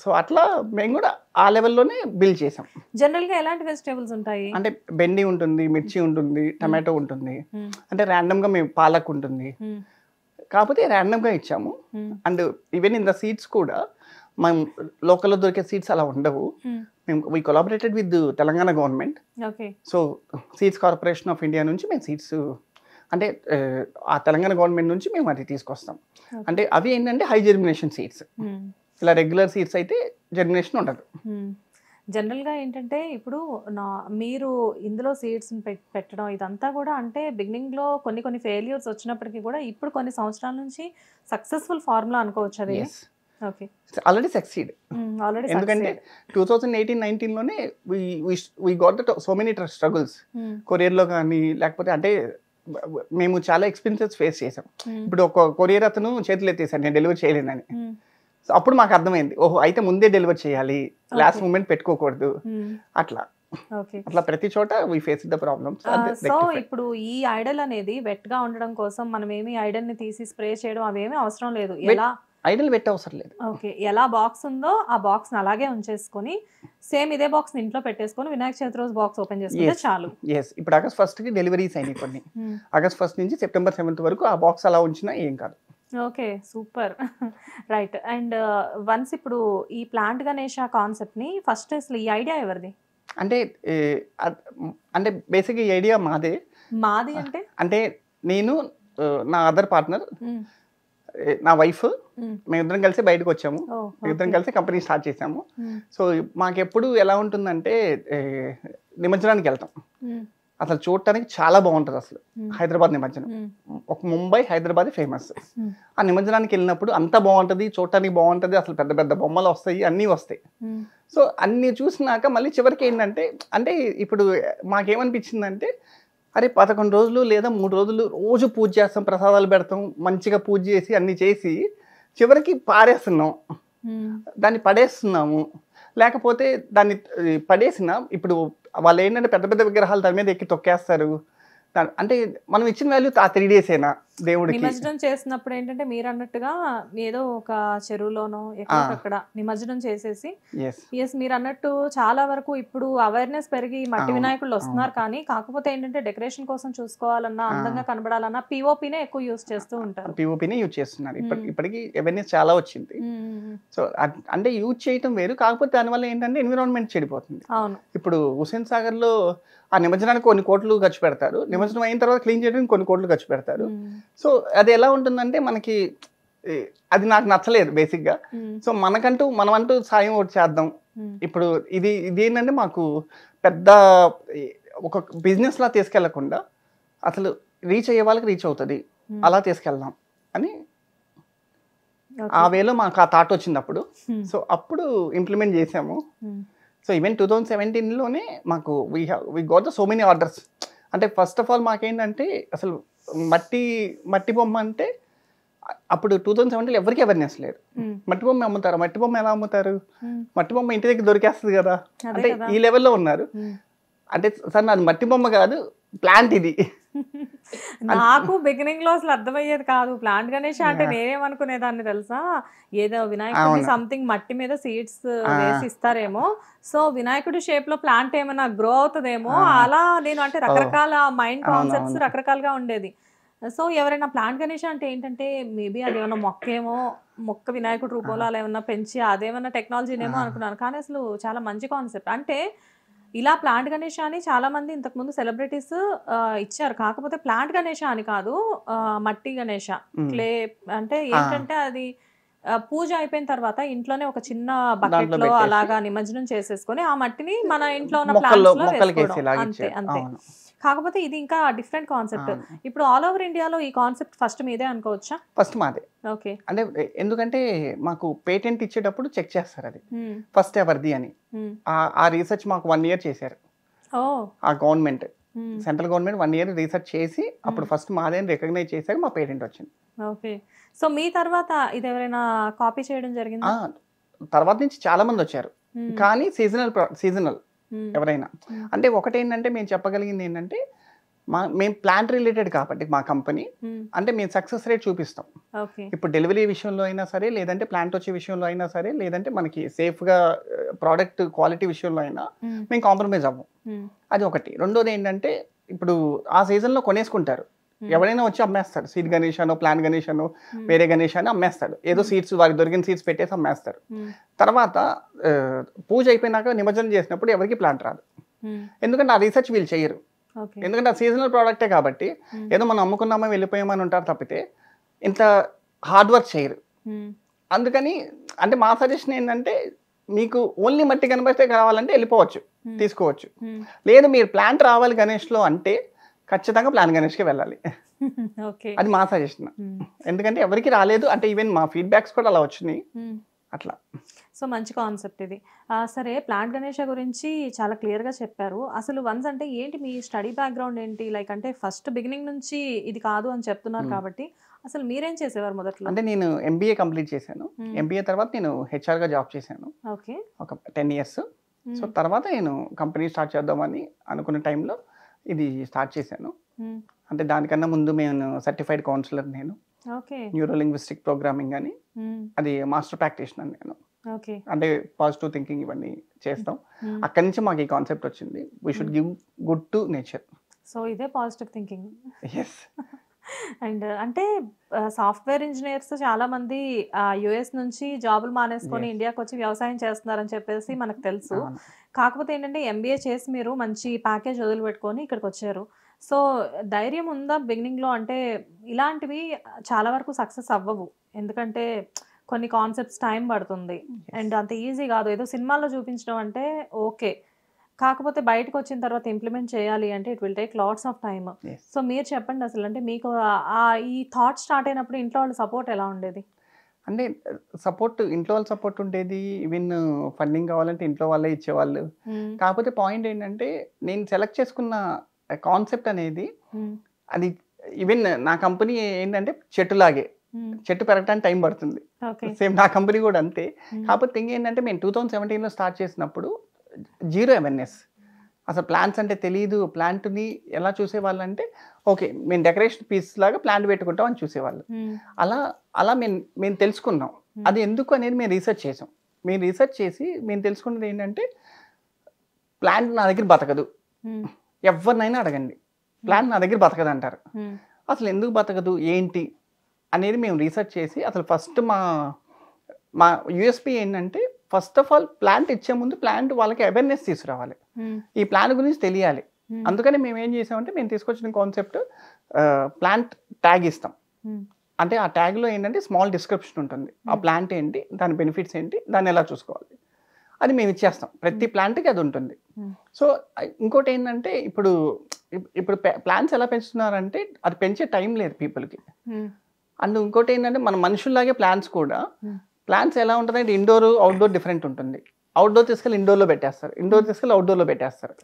సో అట్లా మేము కూడా ఆ లెవెల్లోనే బిల్డ్ చేసాం. జనరల్ గా ఎలాంటి వెజిటేబుల్స్ ఉంటాయి అంటే బెండి ఉంటుంది, మిర్చి ఉంటుంది, టమాటో ఉంటుంది, అంటే ర్యాండమ్ గా మేము పాలక్ ఉంటుంది, కాకపోతే ర్యాండమ్ గా ఇచ్చాము. And even in the seeds కూడా మనం లోకల్లో దొరికే సీడ్స్ అలా ఉండవు. మేము we collaborated with Telangana government. So seeds corporation of India నుంచి మేము సీడ్స్ అంటే ఆ తెలంగాణ గవర్నమెంట్ నుంచి మేము అది తీసుకొస్తాం. అంటే అవి ఏంటంటే హై జెర్మినేషన్ సీడ్స్. ఇలా రెగ్యులర్ సీడ్స్ అయితే జెర్మినేషన్ ఉండదు. జనరల్గా ఏంటంటే ఇప్పుడు మీరు ఇందులో సీడ్స్ పెట్టడం ఇదంతా కూడా అంటే బిగినింగ్లో కొన్ని ఫెయిల్యూర్స్ వచ్చినప్పటికీ కూడా ఇప్పుడు కొన్ని సంవత్సరాల నుంచి సక్సెస్ఫుల్ ఫార్ములా అనుకోవచ్చు అది. Already succeed. ఎందుకంటే 2018-19లోనే we got the so many struggles కొరియర్లో కానీ, లేకపోతే అంటే మేము చాలా ఎక్స్పెన్సెస్ ఫేస్ చేసాం. ఇప్పుడు ఒక కొరియర్ అతను చేతులు ఎత్తేసాడు నేను డెలివరీ చేయలేనని. సో అప్పుడు మాకు అర్థమైంది, ఓహో అయితే ముందే డెలివరీ చేయాలి, లాస్ట్ మూమెంట్ పెట్టుకోకూడదు. అట్లా ప్రతి చోట we face the problems. So ఇప్పుడు ఈ ఐడల్ అనేది వెట్ గా ఉండడం కోసం మనం ఏమి ఐడల్ ని తీసి స్ప్రే చేయడం అవేమీ అవసరం లేదు. ఎలా ఐడల్ వెట్ అవసరం లేదు. ఓకే, ఎలా బాక్స్ ఉందో ఆ బాక్స్ అలాగే ఉంచేసుకొని సేమ్ ఇదే బాక్స్ ఇంట్లో పెట్టేసుకొని వినాయక చవితి రోజు బాక్స్ ఓపెన్ చేసుకుంటే చాలు. ఇప్పుడు ఆగస్ట్ 1 కి డెలివరీస్ అయినాయి కొన్ని. ఆగస్ట్ 1 నుంచి సెప్టెంబర్ 7 వరకు ఆ బాక్స్ అలా ఉంచినా ఏం కాదు. Okay, super. Right. And once ఇప్పుడు ఈ ప్లాంట్ గణేష కాన్సెప్ట్ ని ఫస్ట్ అసలు ఈ ఐడియా ఎవరిది? అంటే బేసిక్ ఈ ఐడియా మాదే. అంటే నేను, నా అదర్ పార్ట్నర్, నా వైఫ్, మేమిద్దరం కలిసి బయటకు వచ్చాము. మేమిద్దరం కలిసి కంపెనీ స్టార్ట్ చేసాము. సో మాకెప్పుడు ఎలా ఉంటుందంటే నిమజ్జనానికి వెళ్తాం. అసలు చూడటానికి చాలా బాగుంటుంది. అసలు హైదరాబాద్ నిమజ్జనం, ఒక ముంబై హైదరాబాద్ ఫేమస్. ఆ నిమజ్జనానికి వెళ్ళినప్పుడు అంత బాగుంటుంది, చూడటానికి బాగుంటుంది. అసలు పెద్ద పెద్ద బొమ్మలు వస్తాయి, అన్నీ వస్తాయి. సో అన్నీ చూసినాక మళ్ళీ చివరికి ఏంటంటే, అంటే ఇప్పుడు మాకేమనిపించిందంటే, అరే 11 రోజులు లేదా 3 రోజులు రోజు పూజ చేస్తాం, ప్రసాదాలు పెడతాం, మంచిగా పూజ చేసి అన్ని చేసి చివరికి పారేస్తున్నాం, దాన్ని పడేస్తున్నాము. లేకపోతే దాన్ని పడేసిన ఇప్పుడు వాళ్ళు ఏంటంటే పెద్ద పెద్ద విగ్రహాలు దాని మీద ఎక్కి తొక్కేస్తారు. అంటే మనం ఇచ్చిన వాల్యూ ఆ 3 డేసేనా దేవుడికి. నిమజ్జనం చేసినప్పుడు ఏంటంటే మీరు అన్నట్టుగా ఏదో ఒక చెరువులోనో ఎక్కడక్కడ నిమజ్జనం చేసేసి, మీరు అన్నట్టు చాలా వరకు ఇప్పుడు అవేర్నెస్ పెరిగి మట్టి వినాయకులు వస్తున్నారు. కానీ కాకపోతే ఏంటంటే డెకరేషన్ కోసం చూసుకోవాలన్నా, అందంగా కనబడాలన్నా పిఓపినే ఎక్కువ యూజ్ చేస్తూ ఉంటారు. పిఓపినే యూజ్ చేస్తున్నారు. ఇప్పటికి అవేర్నెస్ చాలా వచ్చింది. సో అంటే యూజ్ చేయటం వేరు, కాకపోతే దానివల్ల ఏంటంటే ఎన్విరాన్మెంట్ చెడిపోతుంది. ఇప్పుడు హుస్సేన్ సాగర్ లో ఆ నిమజ్జనానికి కొన్ని కోట్లు ఖర్చు పెడతారు, నిమజ్జనం అయిన తర్వాత క్లీన్ చేయడానికి కొన్ని కోట్లు ఖర్చు పెడతారు. సో అది ఎలా ఉంటుందంటే మనకి అది నాకు నచ్చలేదు బేసిక్గా. సో మనమంటూ సాయం ఒకటి చేద్దాం. ఇప్పుడు ఇది ఏంటంటే మాకు పెద్ద ఒక బిజినెస్ లా తీసుకెళ్లకుండా అసలు రీచ్ అయ్యే వాళ్ళకి రీచ్ అవుతుంది, అలా తీసుకెళ్దాం అని ఆ వేలో మాకు ఆ థాట్ వచ్చింది అప్పుడు. సో అప్పుడు ఇంప్లిమెంట్ చేసాము. సో ఈవెన్ 2017లోనే మాకు we got the so many orders. అంటే ఫస్ట్ ఆఫ్ ఆల్ మాకేంటంటే అసలు మట్టి బొమ్మ అంటే అప్పుడు 2017లో ఎవరికి అవేర్నెస్ లేదు. మట్టి బొమ్మ అమ్ముతారు, మట్టి బొమ్మ ఎలా అమ్ముతారు, మట్టి బొమ్మ ఇంటి దగ్గర దొరికేస్తుంది కదా, అంటే ఈ లెవెల్లో ఉన్నారు. అంటే సార్ నాది మట్టి బొమ్మ కాదు, ప్లాంట్ ఇది. నాకు బిగినింగ్ లో అసలు అర్థమయ్యేది కాదు. ప్లాంట్ గణేష్ అంటే నేనేమనుకునేదాన్ని తెలుసా, ఏదో వినాయకుడి సంథింగ్ మట్టి మీద సీడ్స్ వేసి ఇస్తారేమో, సో వినాయకుడి షేప్ లో ప్లాంట్ ఏమైనా గ్రో అవుతుందేమో అలా. నేను అంటే రకరకాల మైండ్ కాన్సెప్ట్స్ రకరకాలుగా ఉండేది. సో ఎవరైనా ప్లాంట్ గణేష్ అంటే ఏంటంటే మేబీ అది ఏమన్నా మొక్క వినాయకుడి రూపంలో అలా ఏమన్నా పెంచి అదేమన్నా టెక్నాలజీనేమో అనుకున్నాను. కానీ అసలు చాలా మంచి కాన్సెప్ట్. అంటే ఇలా ప్లాంట్ గణేష అని చాలా మంది ఇంతకుముందు సెలబ్రిటీస్ ఇచ్చారు. కాకపోతే ప్లాంట్ గణేష అని కాదు, మట్టి గణేష, క్లే. అంటే ఏంటంటే అది పూజ అయిపోయిన తర్వాత ఇంట్లోనే ఒక చిన్న బకెట్ లో అలాగా నిమజ్జనం చేసేసుకొని ఆ మట్టిని మన ఇంట్లో ఉన్న ప్లాంట్స్ లో వేసుకోవడం, అంతే అంతే. కాకపోతే ఇది ఇంకా డిఫరెంట్ కాన్సెప్ట్. ఇప్పుడు ఆల్ ఓవర్ ఇండియాలో ఈ కాన్సెప్ట్ ఫస్ట్ మీదే అనుకోవచ్చా? ఫస్ట్ మాదే. ఓకే. అంటే ఎందుకంటే మాకు పేటెంట్ ఇచ్చేటప్పుడు చెక్ చేస్తారు అది ఫస్ట్ ఎవరిది అని. ఆ రీసెర్చ్ మాకు 1 year చేశారు. ఆ government, central government 1 year research చేసి అప్పుడు ఫస్ట్ మాదే అని రికగ్నైజ్ చేశాక మా పేటెంట్ వచ్చింది. ఓకే. సో మీ తర్వాత ఇది ఎవరైనా కాపీ చేయడం జరిగింది? తర్వాత నుంచి చాలా మంది వచ్చారు, కానీ సీజనల్ ఎవరైనా. అంటే ఒకటేంటంటే మేము చెప్పగలిగింది ఏంటంటే మేము ప్లాంట్ రిలేటెడ్ కాబట్టి మా కంపెనీ అంటే మేము సక్సెస్ రేట్ చూపిస్తాం. ఇప్పుడు డెలివరీ విషయంలో అయినా సరే, లేదంటే ప్లాంట్ వచ్చే విషయంలో అయినా సరే, లేదంటే మనకి సేఫ్గా ప్రోడక్ట్ క్వాలిటీ విషయంలో అయినా మేము కాంప్రమైజ్ అవ్వం. అది ఒకటి. రెండోది ఏంటంటే ఇప్పుడు ఆ సీజన్లో కొనేసుకుంటారు, ఎవరైనా వచ్చి అమ్మేస్తారు. సీడ్ గణేష్ అనో, ప్లాంట్ గణేష్ అనో, వేరే గణేష్ అని అమ్మేస్తాడు. ఏదో సీడ్స్ వారికి దొరికిన సీడ్స్ పెట్టేసి అమ్మేస్తారు. తర్వాత పూజ అయిపోయినాక నిమజ్జనం చేసినప్పుడు ఎవరికి ప్లాంట్ రాదు, ఎందుకంటే ఆ రీసెర్చ్ వీళ్ళు చేయరు. ఎందుకంటే ఆ సీజనల్ ప్రోడక్టే కాబట్టి ఏదో మనం అమ్ముకున్నామో వెళ్ళిపోయామని ఉంటారు తప్పితే ఇంత హార్డ్ వర్క్ చేయరు. అందుకని అంటే మా సజెషన్ ఏంటంటే మీకు ఓన్లీ మట్టి కనిపిస్తే కావాలంటే వెళ్ళిపోవచ్చు, తీసుకోవచ్చు. లేదు మీరు ప్లాంట్ రావాలి గణేష్లో అంటే ఖచ్చితంగా ప్లాంట్ గణేష్కి వెళ్ళాలి. అది మా సజెషన్. ఎందుకంటే ఎవరికి రాలేదు అంటే ఈవెన్ మా ఫీడ్బ్యాక్స్ కూడా అలా వచ్చినాయి. అట్లా. సో మంచి కాన్సెప్ట్ ఇది. సరే, ప్లాంట్ గణేష గురించి చాలా క్లియర్గా చెప్పారు. అసలు వన్స్ అంటే ఏంటి, మీ స్టడీ బ్యాక్గ్రౌండ్ ఏంటి? లైక్ అంటే ఫస్ట్ బిగినింగ్ నుంచి ఇది కాదు అని చెప్తున్నారు కాబట్టి అసలు మీరేం చేసేవారు మొదట్లో? అంటే నేను ఎంబీఏ కంప్లీట్ చేశాను. ఎంబీఏ తర్వాత నేను హెచ్ఆర్గా జాబ్ చేశాను ఓకే, ఒక 10 years. సో తర్వాత నేను కంపెనీ స్టార్ట్ చేద్దామని అనుకున్న టైంలో ఇది స్టార్ట్ చేశాను. అంటే దానికన్నా ముందు నేను సర్టిఫైడ్ కౌన్సిలర్, నేను ఓకే, న్యూరో లింగ్విస్టిక్ ప్రోగ్రామింగ్ అని, అది మాస్టర్ ప్రాక్టీషనర్ నేను. ఓకే, అంటే పాజిటివ్ థింకింగ్ ఇవన్నీ చేస్తాం. అక్కడి నుంచి మాకు ఈ కాన్సెప్ట్ వచ్చింది, we should give good to nature. So ఇదే పాజిటివ్ థింకింగ్. ఎస్. అండ్ అంటే సాఫ్ట్వేర్ ఇంజనీర్స్ చాలా మంది యుఎస్ నుంచి జాబులు మానేసుకొని ఇండియాకి వచ్చి వ్యవసాయం చేస్తున్నారని చెప్పేసి మనకు తెలుసు. కాకపోతే ఏంటంటే ఎంబీఏ చేసి మీరు మంచి ప్యాకేజ్ వదిలిపెట్టుకొని ఇక్కడికి వచ్చారు. సో ధైర్యం ఉందా బిగినింగ్లో? అంటే ఇలాంటివి చాలా వరకు సక్సెస్ అవ్వవు, ఎందుకంటే కొన్ని కాన్సెప్ట్స్ టైం పడుతుంది అండ్ అంత ఈజీ కాదు. ఏదో సినిమాల్లో చూపించడం అంటే ఓకే, కాకపోతే బయటకు వచ్చిన తర్వాత ఇంప్లిమెంట్ చేయాలి అంటే it will take lots of time. So మీరు చెప్పండి అసలు, అంటే మీకు ఈ థాట్ స్టార్ట్ అయినప్పుడు ఇంట్లో వాళ్ళ సపోర్ట్ ఎలా ఉండేది? అంటే సపోర్ట్, ఇంట్లో వాళ్ళ సపోర్ట్ ఉండేది. ఈవెన్ ఫండింగ్ కావాలంటే ఇంట్లో వాళ్ళే ఇచ్చేవాళ్ళు. కాకపోతే పాయింట్ ఏంటంటే నేను సెలెక్ట్ చేసుకున్న కాన్సెప్ట్ అనేది, అది ఈవెన్ నా కంపెనీ ఏంటంటే చెట్టులాగే, చెట్టు పెరగడానికి టైం పడుతుంది. సేమ్ నా కంపెనీ కూడా అంతే. కాకపోతే థింగ్ ఏంటంటే మేము 2017లో స్టార్ట్ చేసినప్పుడు జీరో అవేర్నెస్, అసలు ప్లాంట్స్ అంటే తెలియదు. ప్లాంట్ని ఎలా చూసేవాళ్ళు అంటే ఓకే మేము డెకరేషన్ పీస్ లాగా ప్లాంట్ పెట్టుకుంటాం అని చూసేవాళ్ళు. అలా మేము తెలుసుకున్నాం. అది ఎందుకు అనేది మేము రీసెర్చ్ చేసాం. మేము రీసెర్చ్ చేసి మేము తెలుసుకున్నది ఏంటంటే ప్లాంట్ నా దగ్గర బతకదు. ఎవరినైనా అడగండి, ప్లాంట్ నా దగ్గర బతకదు అంటారు. అసలు ఎందుకు బతకదు ఏంటి అనేది మేము రీసెర్చ్ చేసి, అసలు ఫస్ట్ మా యూఎస్పీ ఏంటంటే ఫస్ట్ ఆఫ్ ఆల్ ప్లాంట్ ఇచ్చే ముందు ప్లాంట్ వాళ్ళకి అవేర్నెస్ తీసుకురావాలి, ఈ ప్లాంట్ గురించి తెలియాలి. అందుకని మేము ఏం చేసామంటే మేము తీసుకొచ్చిన కాన్సెప్ట్ ప్లాంట్ ట్యాగ్ ఇస్తాం. అంటే ఆ ట్యాగ్లో ఏంటంటే స్మాల్ డిస్క్రిప్షన్ ఉంటుంది, ఆ ప్లాంట్ ఏంటి, దాని బెనిఫిట్స్ ఏంటి, దాన్ని ఎలా చూసుకోవాలి, అది మేము ఇచ్చేస్తాం. ప్రతి ప్లాంట్కి అది ఉంటుంది. సో ఇంకోటి ఏంటంటే ఇప్పుడు ప్లాంట్స్ ఎలా పెంచుతున్నారంటే అది పెంచే టైం లేదు పీపుల్కి. అండ్ ఇంకోటి ఏంటంటే మన మనుషుల్లాగే ప్లాంట్స్ కూడా, ప్లాంట్స్ ఎలా ఉంటుందంటే ఇండోర్ అవుట్డోర్ డిఫరెంట్ ఉంటుంది. అవుట్డోర్ తీసుకెళ్ళి ఇండోర్లో పెట్టేస్తారు, ఇండోర్ తీసుకెళ్ళి అవుట్డోర్లో పెట్టేస్తారు.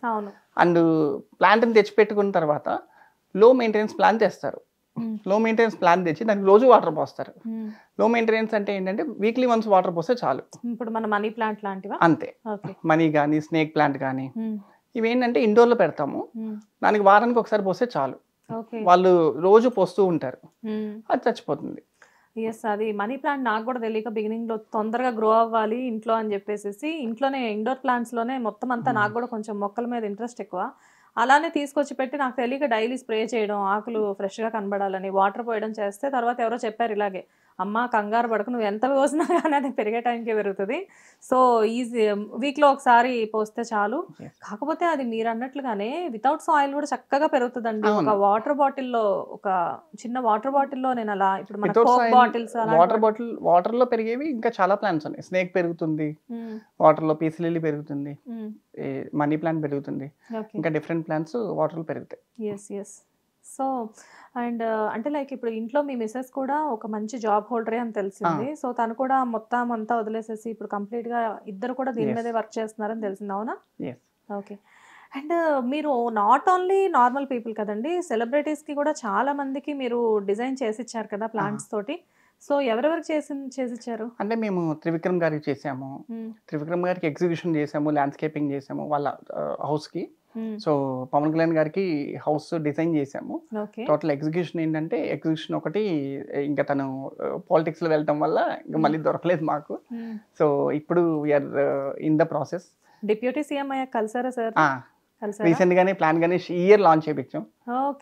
అండ్ ప్లాంట్ని తెచ్చి పెట్టుకున్న తర్వాత లో మెయింటెనెన్స్ ప్లాంట్ తెస్తారు. లో మెయింటెనెన్స్ ప్లాంట్ తెచ్చి దానికి రోజు వాటర్ పోస్తారు. లో మెయింటెనెన్స్ అంటే ఏంటంటే వీక్లీ వన్స్ వాటర్ పోస్తే చాలు. ఇప్పుడు మన మనీ ప్లాంట్ లాంటివా? అంతే. మనీ కానీ స్నేక్ ప్లాంట్ కానీ ఇవేంటంటే ఇండోర్లో పెడతాము, దానికి వారానికి ఒకసారి పోస్తే చాలు. వాళ్ళు రోజు పోస్తూ ఉంటారు, అది చచ్చిపోతుంది. ఎస్, అది మనీ ప్లాంట్ నాకు కూడా తెలియక బిగినింగ్లో తొందరగా గ్రో అవ్వాలి ఇంట్లో అని చెప్పేసి ఇంట్లోనే ఇండోర్ ప్లాంట్స్లోనే మొత్తం అంతా, నాకు కూడా కొంచెం మొక్కల మీద ఇంట్రెస్ట్ ఎక్కువ, అలానే తీసుకొచ్చి పెట్టి నాకు తెలియక డైలీ స్ప్రే చేయడం, ఆకులు ఫ్రెష్గా కనబడాలని వాటర్ పోయడం చేస్తే తర్వాత ఎవరో చెప్పారు ఇలాగే, అమ్మ కంగారు పడకు, నువ్వు ఎంత పోసినా కానీ అది పెరిగే టైంకే పెరుగుతుంది, సో ఈజీ వీక్లో ఒకసారి పోస్తే చాలు. కాకపోతే అది మీరు అన్నట్లుగానే వితౌట్ సాయిల్ కూడా చక్కగా పెరుగుతుందండి. ఒక వాటర్ బాటిల్లో, ఒక చిన్న వాటర్ బాటిల్లో నేను అలా, ఇప్పుడు మన కోక్ బాటిల్స్, వాటర్లో పెరిగేవి ఇంకా చాలా ప్లాంట్స్ ఉన్నాయి. స్నేక్ పెరుగుతుంది వాటర్లో, పీస్ లిల్లీ పెరుగుతుంది, మనీ ప్లాంట్ పెరుగుతుంది, ఇంకా డిఫరెంట్ ప్లాంట్స్ వాటర్లో పెరుగుతాయి. Yes yes. సో అండ్ అంటే లైక్ ఇప్పుడు ఇంట్లో మీ మిస్సెస్ కూడా ఒక మంచి జాబ్ హోల్డరే అని తెలిసింది. సో తను కూడా మొత్తం అంతా వదిలేసేసి ఇప్పుడు కంప్లీట్గా ఇద్దరు కూడా దీని మీదే వర్క్ చేస్తున్నారని తెలిసింది, అవునా? ఓకే. అండ్ మీరు నాట్ ఓన్లీ నార్మల్ పీపుల్ కదండి, సెలబ్రిటీస్కి కూడా చాలా మందికి మీరు డిజైన్ చేసి ఇచ్చారు కదా ప్లాంట్స్ తోటి. సో ఎవరెవరికి చేసిచ్చారు? అంటే మేము త్రివిక్రమ్ గారికి చేసాము, త్రివిక్రమ్ గారికి ఎగ్జిబిషన్ చేసాము, ల్యాండ్స్కేపింగ్ చేసాము వాళ్ళ హౌస్కి. సో పవన్ కళ్యాణ్ గారికి హౌస్ డిజైన్ చేసాము. టోటల్ ఎగ్జిక్యూషన్ ఏంటంటే, ఎగ్జిక్యూషన్ ఒకటి, ఇంకా తను పాలిటిక్స్లో వెళ్ళటం వల్ల ఇంకా మళ్ళీ దొరకలేదు మాకు. సో ఇప్పుడు we are in the process. Deputy CM అయ్యాక కలిసారా సార్? రీసెంట్ గానే ప్లాన్ గానే ఈ ఇయర్ లాంచ్ చేయించాం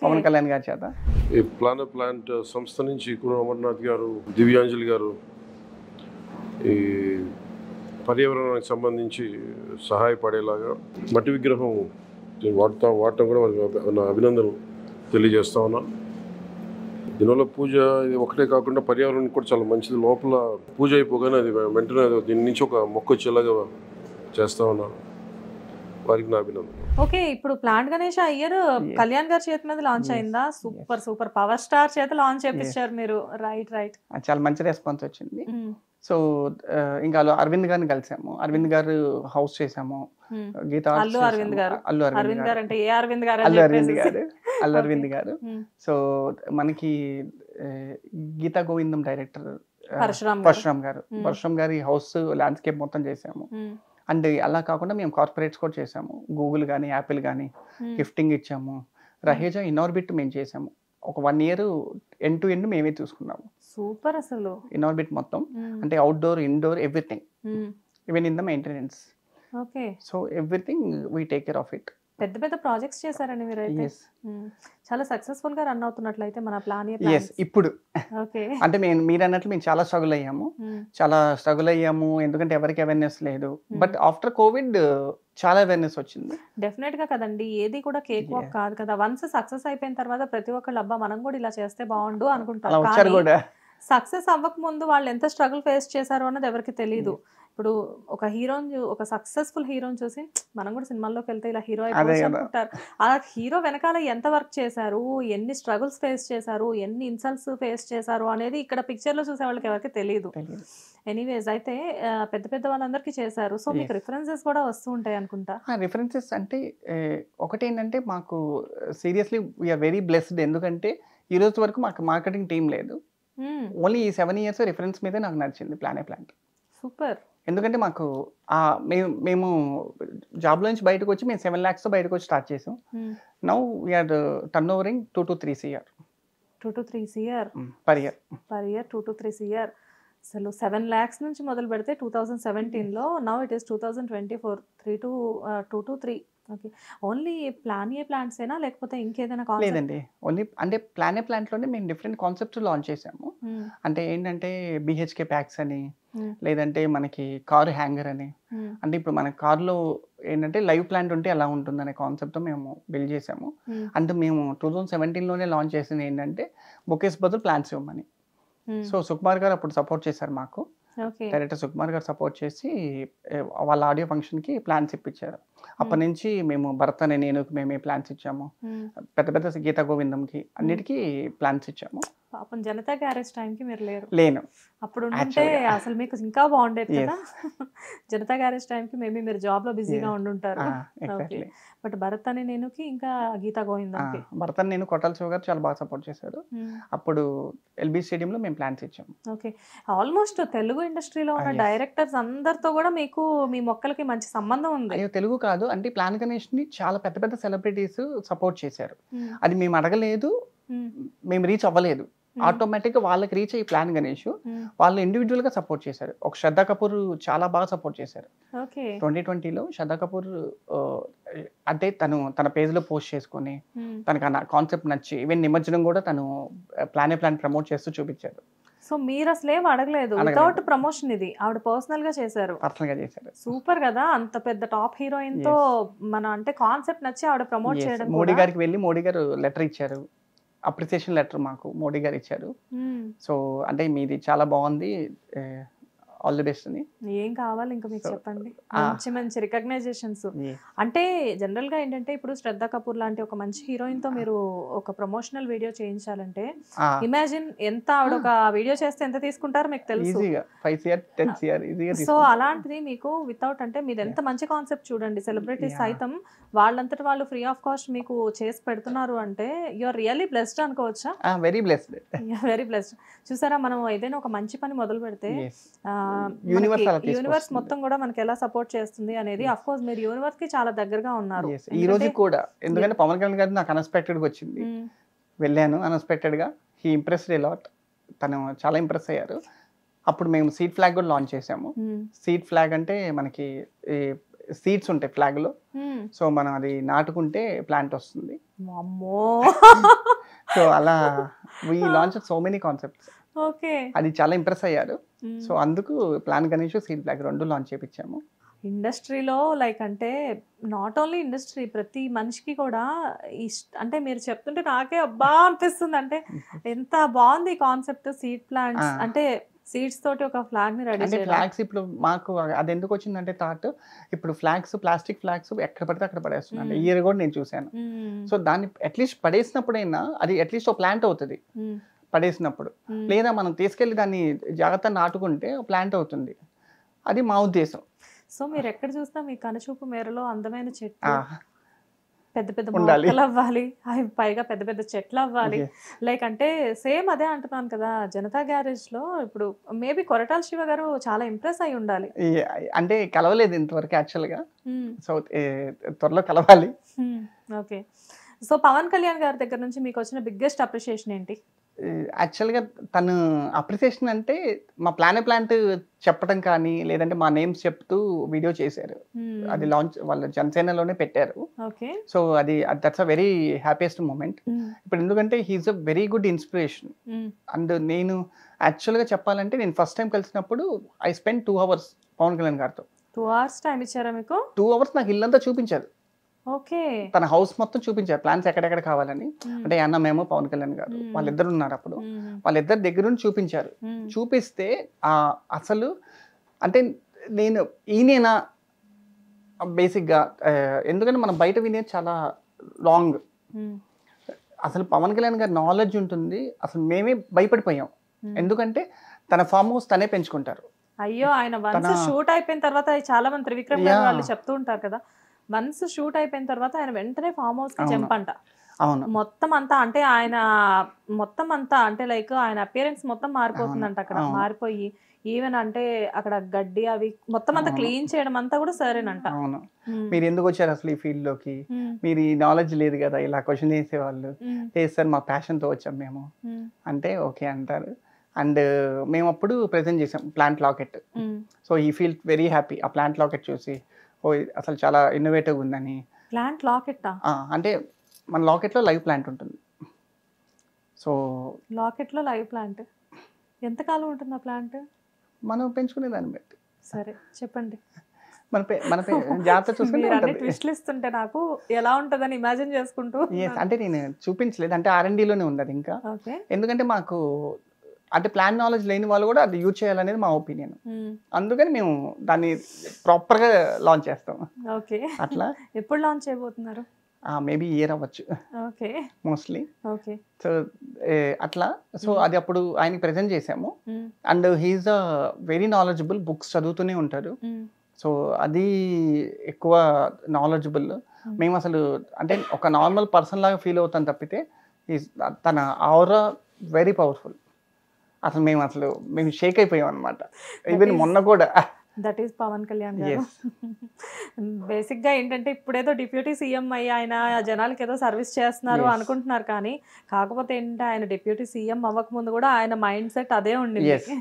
పవన్ కళ్యాణ్ గారి చేత. ఈ ప్లాంట్ సంస్థ నుంచి కురు అమర్నాథ్ గారు, దివ్యాంజలి గారు ఈ పర్యావరణానికి సంబంధించి సహాయపడేలాగా మట్టి విగ్రహం వాడటం కూడా నా అభినందనలు తెలియజేస్తా ఉన్నా. దీనివల్ల పూజ ఇది ఒకటే కాకుండా పర్యావరణం కూడా చాలా మంచిది. లోపల పూజ అయిపోగానే అది వెంటనే దీని నుంచి ఒక మొక్క వచ్చేలాగా చేస్తా ఉన్నా, వారికి నా అభినందనలు. ఓకే, ఇప్పుడు ప్లాంట్ గణేష్ ఇయర్ కళ్యాణ్ గారి చేతి మీద లాంచ్ అయిందా? సూపర్ సూపర్, పవర్ స్టార్ చేత లాంచ్ చేయించారు మీరు. Right right. చాలా మంచి రెస్పాన్స్ వచ్చింది. సో ఇంకా అరవింద్ గారిని కలిసాము, అరవింద్ గారు హౌస్ చేసాము, గీతా అల్లు అరవింద్ గారు. అల్లు అరవింద్ అరవింద్ గారు గారు అంటే ఏ అరవింద్ గారు అల్లు అరవింద్ గారు అల్లు అరవింద్ గారు. సో మనకి గీతా గోవిందం డైరెక్టర్ పరశురామ్ గారు, పరశురామ్ గారి హౌస్ ల్యాండ్స్కేప్ మొత్తం చేసాము. అండ్ అలా కాకుండా మేము కార్పొరేట్స్ కూడా చేసాము, గూగుల్ కానీ యాపిల్ కానీ గిఫ్టింగ్ ఇచ్చాము. రహేజా ఇన్ఆర్బిట్ మేము చేసాము, ఒక 1 year ఎండ్ టు ఎండ్ మేమే చూసుకున్నాము. సూపర్ అసలు ఇన్ఆర్బిట్ మొత్తం అంటే outdoor indoor everything, even in the maintenance. Okay, so everything we take care of it. పెద్ద పెద్ద ప్రాజెక్ట్స్ చేశారండి మీరైతే. చాలా సక్సెస్ఫుల్ గా రన్ అవుతున్నట్లయితే మన ప్లాన్. ఇప్పుడు ఓకే, అంటే మీరు అన్నట్లు మేము చాలా స్ట్రగుల్ అయ్యాము, ఎందుకంటే ఎవరికి అవేర్నెస్ లేదు. బట్ ఆఫ్టర్ కోవిడ్ చాలా అవేర్నెస్ వచ్చింది. డెఫినెట్ గా కదండి, ఏది కూడా కేక్ వాక్ కాదు కదా. వన్స్ సక్సెస్ అయిపోయిన తర్వాత ప్రతి ఒక్కళ్ళు అబ్బా మనం కూడా ఇలా చేస్తే బాగుండు అనుకుంటారు. సక్సెస్ అవ్వక ముందు వాళ్ళు ఎంత స్ట్రగుల్ ఫేస్ చేశారో అన్నది ఎవరికి తెలియదు. ఇప్పుడు ఒక హీరోని, ఒక సక్సెస్ఫుల్ హీరోని చూసి మనం కూడా సినిమాల్లోకి వెళ్తే ఇలా హీరో అయిపోవచ్చు అనుకుంటారు. ఆ హీరో వెనకాల ఎంత వర్క్ చేశారు, ఎన్ని స్ట్రగుల్స్ ఫేస్ చేశారు, ఎన్ని ఇన్సల్ట్స్ ఫేస్ చేశారు అనేది ఇక్కడ పిక్చర్ లో చూసే వాళ్ళకి ఎవరికి తెలియదు. ఎనీవేస్ అయితే పెద్ద పెద్ద వాళ్ళందరికీ చేశారు. సో మీకు రిఫరెన్సెస్ కూడా వస్తూ ఉంటాయి అనుకుంటా. రిఫరెన్సెస్ అంటే ఒకటేంటంటే మాకు సీరియస్లీ వీఆర్ వెరీ బ్లెస్డ్. ఎందుకంటే ఈ రోజు వరకు మాకు మార్కెటింగ్ టీం లేదు. ఓన్లీ ఈ 7 years రిఫరెన్స్ మీదే నాకు నచ్చింది ప్లాంట్. సూపర్. ఎందుకంటే మాకు మేము జాబ్లో నుంచి బయటకు వచ్చి మేము 7 lakhs బయటకు వచ్చి స్టార్ట్ చేసాం. Now we are turn overing 2 to 3 CR. 2 to 3 CR per year. 2 to 3 CR. అసలు 7 lakhs నుంచి మొదలు పెడితే 2017లో, now it is 2024, 2 to 3. Okay, only plants ఏనా లేకపోతే ఇంకేదైనా కాన్సెప్ట్? లేదండి, ఓన్లీ అంటే ప్లాంట్లోనే మేము డిఫరెంట్ కాన్సెప్ట్స్ లాంచ్ చేసాము. అంటే ఏంటంటే BHK ప్యాక్స్ అని, లేదంటే మనకి కారు హ్యాంగర్ అని. అంటే ఇప్పుడు మన కార్లో ఏంటంటే లైవ్ ప్లాంట్ ఉంటే ఎలా ఉంటుంది అనే కాన్సెప్ట్తో మేము బిల్డ్ చేసాము. అంటే మేము 2017లోనే లాంచ్ చేసింది ఏంటంటే బొకేస్ బదులు ప్లాంట్స్ ఇవ్వమని. సో సుకుమార్ గారు అప్పుడు సపోర్ట్ చేశారు మాకు. డైరెక్టర్ సుకుమార్ గారు సపోర్ట్ చేసి వాళ్ళ ఆడియో ఫంక్షన్కి ప్లాన్స్ ఇప్పించారు. అప్పటి నుంచి మేము భరత్ అనే నేనుకి మేమే ప్లాన్స్ ఇచ్చాము, పెద్ద పెద్ద గీతా గోవిందంకి అన్నిటికీ ప్లాన్స్ ఇచ్చాము. పాపం జనతా గ్యారేజ్ టైంకి మీరు లేను అప్పుడు ఉంటే అసలు మీకు ఇంకా బాగుండేది కదా. జనతా గ్యారేజ్ టైంకి మేబీ మీరు జాబ్ లో బిజీగా ఉండుంటారు. బట్ భరత్ అని నేనుకి ఇంకా గీతా గోవిందంకి. భరత్ అని నేను కొట్టాల శివ గారు చాలా బాగా సపోర్ట్ చేశారు. అప్పుడు LB స్టేడియంలో మేము ప్లాన్స్ ఇచ్చాము. ఓకే, ఆల్మోస్ట్ తెలుగు ఇండస్ట్రీలో ఉన్న డైరెక్టర్స్ అందరితో కూడా మీకు మీ మొక్కలకి మంచి సంబంధం ఉంది. అయ్యో తెలుగు కాదు అంటే ప్లాన్ గణేష్ ని చాలా పెద్ద పెద్ద సెలబ్రిటీస్ సపోర్ట్ చేశారు. అది మేము అడగలేదు, మేము రీచ్ అవ్వలేదు. ఆటోమేటిక్ గా వాళ్ళకి రీచ్ అయ్యి ప్లాన్ గణేష్ వాళ్ళు ఇండివిజువల్ గా సపోర్ట్ చేశారు. ఒక శ్రద్ధా కపూర్ చాలా బాగా సపోర్ట్ చేశారు. 2020లో శ్రద్ధా కపూర్ అంటే తన పేజ్ లో పోస్ట్ చేసుకొని తనకు ఆ కాన్సెప్ట్ నచ్చి ఈవెన్ నిమజ్జనం కూడా తను ప్లాన్ ప్రమోట్ చేస్తూ చూపించారు. సో మీరు అసలు ఏం అడగలేదు, వితౌట్ ప్రమోషన్ ఇది ఆవిడ పర్సనల్ గా చేశారు. సూపర్ కదా, అంత పెద్ద టాప్ హీరోయిన్ తో మన అంటే కాన్సెప్ట్ నచ్చి ఆవిడ ప్రమోట్ చేయడం. మోడీ గారికి వెళ్ళి మోడీ గారు లెటర్ ఇచ్చారు, అప్రిసియేషన్ లెటర్ మాకు మోడీ గారు ఇచ్చారు. సో అంటే మీది చాలా బాగుంది, ఆల్ ది బెస్ట్ అని. ఏం కావాలి ఇంకా మీకు చెప్పండి, మంచి మంచి రికగ్నైజేషన్స్. అంటే జనరల్ గా ఏంటంటే ఇప్పుడు శ్రద్ధా కపూర్ లాంటి ఒక మంచి హీరోయిన్ తో మీరు ఒక ప్రమోషనల్ వీడియో చేయించాలంటే ఇమాజిన్ ఎంత ఆవిడ ఒక వీడియో చేస్తే ఎంత తీసుకుంటారో మీకు తెలుసు. 5 CR 10 CR ఈజీగా. సో అలాంటిది మీకు వితౌట్ అంటే మీది ఎంత మంచి కాన్సెప్ట్ చూడండి, సెలబ్రిటీస్ సైతం వాళ్ళంతటి వాళ్ళు ఫ్రీ ఆఫ్ కాస్ట్ మీకు చేసి పెడుతున్నారు అంటే యూఆర్ రియల్లీ బ్లెస్డ్ అనుకోవచ్చా? Very blessed, very blessed. చూసారా, మనం ఏదైనా ఒక మంచి పని మొదలు పెడితే యూనివర్స్ మొత్తం కూడా మనకి ఎలా సపోర్ట్ చేస్తుంది అనేది. అఫ్ కోర్స్ మీరు యూనివర్స్ కి చాలా దగ్గరగా ఉన్నారు ఈ రోజు కూడా. ఎందుకంటే పవన్ కళ్యాణ్ గారు నాకు అన్ఎక్స్పెక్టెడ్ గా వచ్చింది, వెళ్ళాను అన్ఎక్స్పెక్టెడ్ గా. హీ ఇంప్రెస్డ్ ఎ లాట్, తను చాలా ఇంప్రెస్ అయ్యారు. అప్పుడు మేము సీడ్ ఫ్లాగ్ కూడా లాంచ్ చేసాము. సీడ్ ఫ్లాగ్ అంటే మనకి సీడ్స్ ఉంటాయి ఫ్లాగ్ లో, సో మనం అది నాటుకుంటే ప్లాంట్ వస్తుంది. సో అలా we launch so many concepts. అది చాలా ఇంప్రెస్ అయ్యారు. సో అందుకు plan Ganesh seed flag 2 launch చేయించాము. ఇండస్ట్రీలో లైక్ అంటే నాట్ ఓన్లీ ఇండస్ట్రీ, ప్రతి మనిషికి కూడా అంటే మీరు చెప్తుంటే నాకే అబ్బా అనిపిస్తుంది. అంటే ఎంత బాగుంది కాన్సెప్ట్, సీడ్ ప్లాంట్స్ అంటే సీడ్స్ తోటి ఒక ఫ్లాగ్ ని రెడీ చేయడం. ఫ్లాగ్స్ ఇప్పుడు మాకు అది ఎందుకు వచ్చిందంటే థాట్, ఇప్పుడు ఫ్లాగ్స్ ప్లాస్టిక్ ఫ్లాగ్స్ ఎక్కడ పడితే అక్కడ పడేస్తున్నాను. ఇయర్ కూడా నేను చూసాను. సో దాన్ని అట్లీస్ట్ పడేసినప్పుడైనా అది అట్లీస్ట్ ఒక ప్లాంట్ అవుతుంది. పడేసినప్పుడు. లేదా మనం తీసుకెళ్ళి దాన్ని జాగ్రత్తగా నాటుకుంటే ప్లాంట్ అవుతుంది. అది మా ఉద్దేశం. సో మీరు ఎక్కడ చూసినా మీ కనుచూపు మేరలో అందమైన చెట్లు, ఆ, పెద్ద పెద్ద ఉండాలి. మొక్కలు అవ్వాలి, అవి పైగా పెద్ద పెద్ద చెట్లు అవ్వాలి. Yes. లైక్ అంటే సేమ్ అదే అంటున్నాను కదా, జనతా గ్యారేజ్ లో ఇప్పుడు మేబీ కొరటాల శివ గారు చాలా ఇంప్రెస్ అయి ఉండాలి. అంటే కలవలేదు ఇంతవరకు యాక్చువల్గా. సో త్వరలో కలవాలి. ఓకే. సో పవన్ కళ్యాణ్ గారి దగ్గర నుంచి మీకు వచ్చిన బిగ్గెస్ట్ అప్రిషియేషన్ ఏంటి? యాక్చువల్గా తను అప్రిసియేషన్ అంటే మా ప్లాంట్ చెప్పడం కానీ, లేదంటే మా నేమ్స్ చెప్తూ వీడియో చేశారు. అది లాంచ్ వాళ్ళు జనసేనలోనే పెట్టారు. ఓకే. సో అది that's a very happiest moment. ఇప్పుడు ఎందుకంటే he is a very good inspiration. And నేను యాక్చువల్గా చెప్పాలంటే నేను ఫస్ట్ టైం కలిసినప్పుడు I spend 2 hours Pavan Kalyan గారితో. 2 hours టైం ఇచ్చారా మీకు? 2 hours నాకు ఇల్లంతా చూపించారు. ఓకే. తన హౌస్ మొత్తం చూపించారు, ప్లాన్స్ ఎక్కడెక్కడ కావాలని. అంటే అన్న మేము పవన్ కళ్యాణ్ గారు వాళ్ళిద్దరు ఉన్నారు అప్పుడు, వాళ్ళిద్దరు దగ్గర నుండి చూపించారు. చూపిస్తే అసలు అంటే నేను ఈయనేనా బేసిక్గా, ఎందుకంటే మనం బయట వినేది చాలా లాంగ్. అసలు పవన్ కళ్యాణ్ గారి నాలెడ్జ్ ఉంటుంది. అసలు మేమే భయపడిపోయాం, ఎందుకంటే తన ఫామ్ హౌస్ తనే పెంచుకుంటారు. అయ్యో, ఆయన వన్స్ షూట్ అయిపోయిన తర్వాత చాలా మంది త్రివిక్రమ్ గారు వాళ్ళు చెప్తూ ఉంటారు కదా, వన్స్ షూట్ అయిపోయిన తర్వాత ఆయన వెంటనే ఫామ్ హౌస్ కి జంప్ అంట. అవును, మొత్తం అంతా అంటే ఆయన మొత్తం అంతా అంటే లైక్ ఆయన అపియరెన్స్ మొత్తం మారిపోతుందంట అక్కడ. మారిపోయి ఈవెన్ అంటే అక్కడ గడ్డి అవి మొత్తం అంతా క్లీన్ చేయడం అంతా కూడా సరేనంట. అవును. మీరు ఎందుకు వచ్చారు అసలు ఈ ఫీల్డ్ లోకి, మీరు ఈ నాలెడ్జ్ లేదు కదా, ఇలా క్వశ్చన్ చేసేవాళ్ళు. లేదు సార్ మా ప్యాషన్ తో వచ్చాం మేము అంటే ఓకే అంటారు. అండ్ మేము అప్పుడు ప్రెజెంట్ చేసాం ప్లాంట్ లాకెట్. సో ఈ ఫీల్ వెరీ హ్యాపీ ఆ ప్లాంట్ లాకెట్ చూసి. ఓ అసలు చాలా ఇన్నోవేటివ్ ఉందని. ప్లాంట్ లాకెట్ అంటే మన లాకెట్ లో లైవ్ ప్లాంట్ ఉంటుంది. సో లాకెట్ లో లైవ్ ప్లాంట్ ఎంతకాలం ఉంటుంది ఆ ప్లాంట్? మనం పెంచుకునే దాన్ని బట్టి. సరే చెప్పండి. మన జాగ్రత్త చూసుకుంటే ట్విస్ట్లు ఇస్తుంటే నాకు ఎలా ఉంటుందని ఇమాజిన్ చేసుకుంటూ. అంటే నేను చూపించలేదు, అంటే R&Dలోనే ఉంది అది ఇంకా. ఎందుకంటే మాకు అంటే ప్లాన్ నాలెడ్జ్ లేని వాళ్ళు కూడా అది యూజ్ చేయాలనేది మా ఒపీనియన్. అందుకని మేము దాన్ని ప్రాపర్ గా లాంచ్ చేస్తాం. ఓకే. అట్లా ఎప్పుడు లాంచ్ చేయబోతున్నారు? మేబీ ఇయర్ అవ్వచ్చు ఓకే మోస్ట్లీ. ఓకే. సో అట్లా సో అది అప్పుడు ఆయనకి ప్రెజెంట్ చేసాము. And he is a very knowledgeable, books చదువుతూనే ఉంటారు. సో అది ఎక్కువ నాలెడ్జబుల్. మేము అసలు అంటే ఒక నార్మల్ పర్సన్ లాగా ఫీల్ అవుతాం తప్పితే తన ఆరా వెరీ పవర్ఫుల్. అసలు మేము షేక్ అయిపోయాం అనమాట. ఈవెన్ మొన్న కూడా. దట్ ఈస్ పవన్ కళ్యాణ్ గారు. బేసిక్ గా ఏంటంటే ఇప్పుడేదో డిప్యూటీ సీఎం అయ్యి ఆయన జనాలకి ఏదో సర్వీస్ చేస్తున్నారు అనుకుంటున్నారు, కానీ కాకపోతే ఏంటంటే ఆయన డిప్యూటీ సీఎం అవ్వక ముందు కూడా ఆయన మైండ్ సెట్ అదే ఉండింది.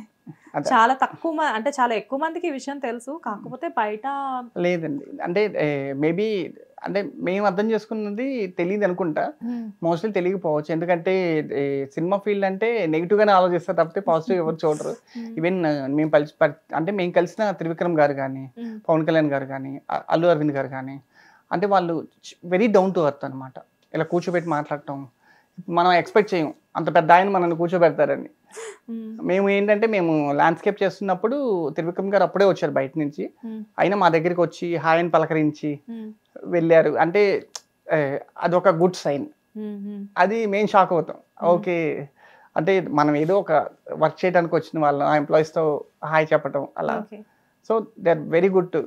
చాలా తక్కువ అంటే చాలా ఎక్కువ మందికి ఈ విషయం తెలుసు, కాకపోతే బయట లేదండి. అంటే మేబీ అంటే మేము అర్థం చేసుకున్నది తెలియదు అనుకుంటా, మోస్ట్లీ తెలియకపోవచ్చు. ఎందుకంటే సినిమా ఫీల్డ్ అంటే నెగిటివ్ గానే ఆలోచిస్తారు తప్పితే పాజిటివ్ ఎవరు చూడరు. ఈవెన్ మేము కలిసిన త్రివిక్రమ్ గారు కానీ, పవన్ కళ్యాణ్ గారు కానీ, అల్లు అరవింద్ గారు కానీ, అంటే వాళ్ళు వెరీ డౌన్ టు ఎర్త్ అనమాట. ఇలా కూర్చోబెట్టి మాట్లాడటం మనం ఎక్స్పెక్ట్ చేయం, అంత పెద్ద ఆయన మనల్ని కూర్చోబెడతారని. మేము ఏంటంటే మేము ల్యాండ్స్కేప్ చేస్తున్నప్పుడు త్రివిక్రమ్ గారు అప్పుడే వచ్చారు బయట నుంచి. అయినా మా దగ్గరికి వచ్చి హాయ్ అని పలకరించి వెళ్ళారు. అంటే అదొక గుడ్ సైన్. అది మేము షాక్ అవుతాం. ఓకే, అంటే మనం ఏదో ఒక వర్క్ చేయడానికి వచ్చిన వాళ్ళం ఆ ఎంప్లాయీస్తో హాయ్ చెప్పటం అలా. So they are very good.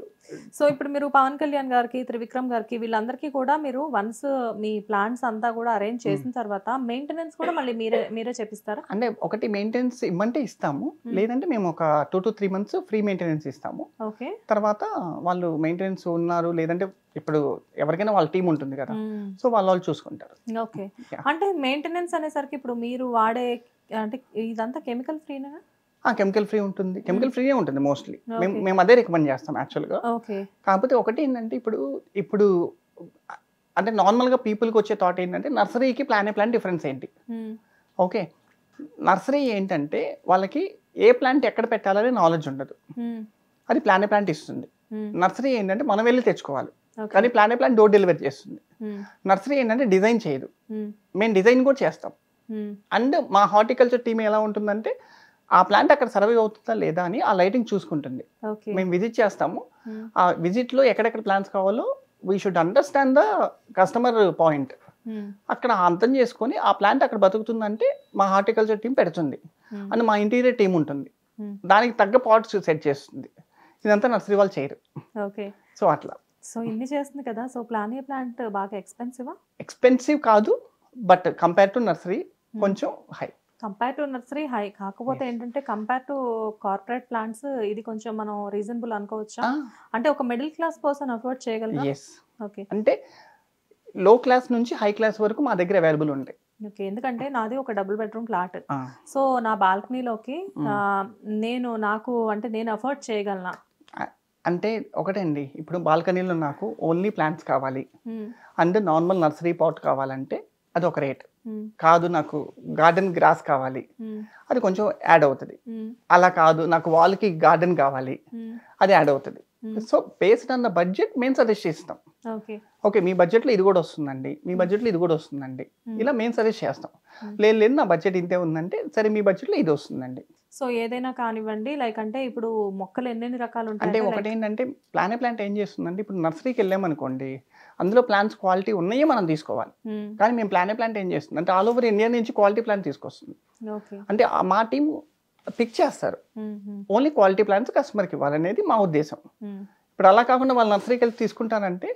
So ఇప్పుడు మీరు పవన్ కళ్యాణ్ గారికి, త్రివిక్రమ్ గారికి వీళ్ళందరికీ కూడా మీరు వన్స్ మీ ప్లాన్స్ అంతా కూడా అరేంజ్ చేసిన తర్వాత మెయింటెనెన్స్ కూడా మళ్ళీ మీరే చేపిస్తారా? అంటే ఒకటి మెయింటెనెన్స్ ఇమ్మంటే ఇస్తాము, లేదంటే మేము ఒక 2 to 3 months ఫ్రీ మెయింటెనెన్స్ ఇస్తాము. ఓకే. తర్వాత వాళ్ళు మెయింటెనెన్స్ ఉన్నారు లేదంటే ఇప్పుడు ఎవరికైనా వాళ్ళ టీం ఉంటుంది కదా, సో వాళ్ళు చూసుకుంటారు. ఓకే. అంటే మెయింటెనెన్స్ అనేసరికి ఇప్పుడు మీరు వాడే అంటే ఇదంతా కెమికల్ ఫ్రీనా? కెమికల్ ఫ్రీ ఉంటుంది, కెమికల్ ఫ్రీనే ఉంటుంది మోస్ట్లీ. మేము అదే రికమెండ్ చేస్తాం యాక్చువల్గా. కాకపోతే ఒకటి ఏంటంటే ఇప్పుడు అంటే నార్మల్గా పీపుల్కి వచ్చే థాట్ ఏంటంటే నర్సరీకి ప్లాంట్ డిఫరెన్స్ ఏంటి? ఓకే, నర్సరీ ఏంటంటే వాళ్ళకి ఏ ప్లాంట్ ఎక్కడ పెట్టాలనే నాలెడ్జ్ ఉండదు, అది ప్లాంట్ ఇస్తుంది. నర్సరీ ఏంటంటే మనం వెళ్ళి తెచ్చుకోవాలి, కానీ ప్లాంట్ డోర్ డెలివరీ చేస్తుంది. నర్సరీ ఏంటంటే డిజైన్ చేయదు, మేము డిజైన్ కూడా చేస్తాం. అండ్ మా హార్టికల్చర్ టీమ్ ఎలా ఉంటుందంటే ఆ ప్లాంట్ అక్కడ సర్వే అవుతుందా లేదా అని ఆ లైటింగ్ చూసుకుంటుంది. మేము విజిట్ చేస్తాము, ఆ విజిట్లో ఎక్కడెక్కడ ప్లాంట్స్ కావాలో we should understand the customer point. అక్కడ అంతం చేసుకొని ఆ ప్లాంట్ అక్కడ బతుకుతుందంటే మా హార్టికల్చర్ టీం పెడుతుంది అండ్ మా ఇంటీరియర్ టీం ఉంటుంది, దానికి తగ్గ పాట్స్ సెట్ చేస్తుంది. ఇదంతా నర్సరీ వాళ్ళు చేయరు. ఓకే. సో అట్లా. సో ఇన్ని చేస్తుంది కదా, సో ప్లానియా ప్లాంట్ బాగా ఎక్స్పెన్సివా? ఎక్స్పెన్సివ్ కాదు, బట్ కంపేర్ టు నర్సరీ కొంచెం high. Compare to nursery high, కాకపోతే ఏంటంటే కంపేర్ టు కార్పొరేట్ ప్లాంట్స్ ఇది కొంచెం మనం రీజనబుల్ అనుకోవచ్చా? అంటే ఒక మిడిల్ క్లాస్ పర్సన్ అఫోర్డ్ చేయగలరా? ఎస్. ఓకే. అంటే లో క్లాస్ నుంచి హై క్లాస్ వరకు మా దగ్గర అవైలబుల్ ఉంటాయి. ఓకే. ఎందుకంటే నాది ఒక డబుల్ బెడ్రూమ్ ఫ్లాట్. సో నా బాల్కనీలోకి నేను అఫోర్డ్ చేయగలనా? అంటే ఒకటండి, ఇప్పుడు బాల్కనీలో నాకు ఓన్లీ ప్లాంట్స్ కావాలి అండ్ నార్మల్ నర్సరీ పాట్ కావాలంటే అది ఒక రేట్. కాదు నాకు గార్డెన్ గ్రాస్ కావాలి, అది కొంచెం యాడ్ అవుతుంది. అలా కాదు నాకు వాల్కి గార్డెన్ కావాలి, అది యాడ్ అవుతుంది. So based on the budget మేము సజెస్ట్ చేస్తాం. ఓకే మీ బడ్జెట్లో ఇది కూడా వస్తుందండి, మీ బడ్జెట్లో ఇది కూడా వస్తుందండి, ఇలా మేము సజెస్ట్ చేస్తాం. లేదు నా బడ్జెట్ ఇంతే ఉందంటే సరే మీ బడ్జెట్లో ఇది వస్తుందండి. సో ఏదైనా కానివ్వండి, లైక్ అంటే ఇప్పుడు మొక్కలు ఎన్ని రకాలు ఉంటాయి అంటే ఒకటి ఏంటంటే ప్లాంట్ ఏం చేస్తుందంటే ఇప్పుడు నర్సరీకి వెళ్ళామనుకోండి, అందులో ప్లాంట్స్ క్వాలిటీ ఉన్నాయే మనం తీసుకోవాలి. కానీ మేము ప్లాంట్ ఏం చేస్తుంది అంటే ఆల్ ఓవర్ ఇండియా నుంచి క్వాలిటీ ప్లాంట్ తీసుకొస్తుంది. అంటే మా టీం పిక్ చేస్తారు, ఓన్లీ క్వాలిటీ ప్లాంట్స్ కస్టమర్కి ఇవ్వాలనేది మా ఉద్దేశం. ఇప్పుడు అలా కాకుండా వాళ్ళు నర్సరీకి వెళ్ళి తీసుకుంటారంటే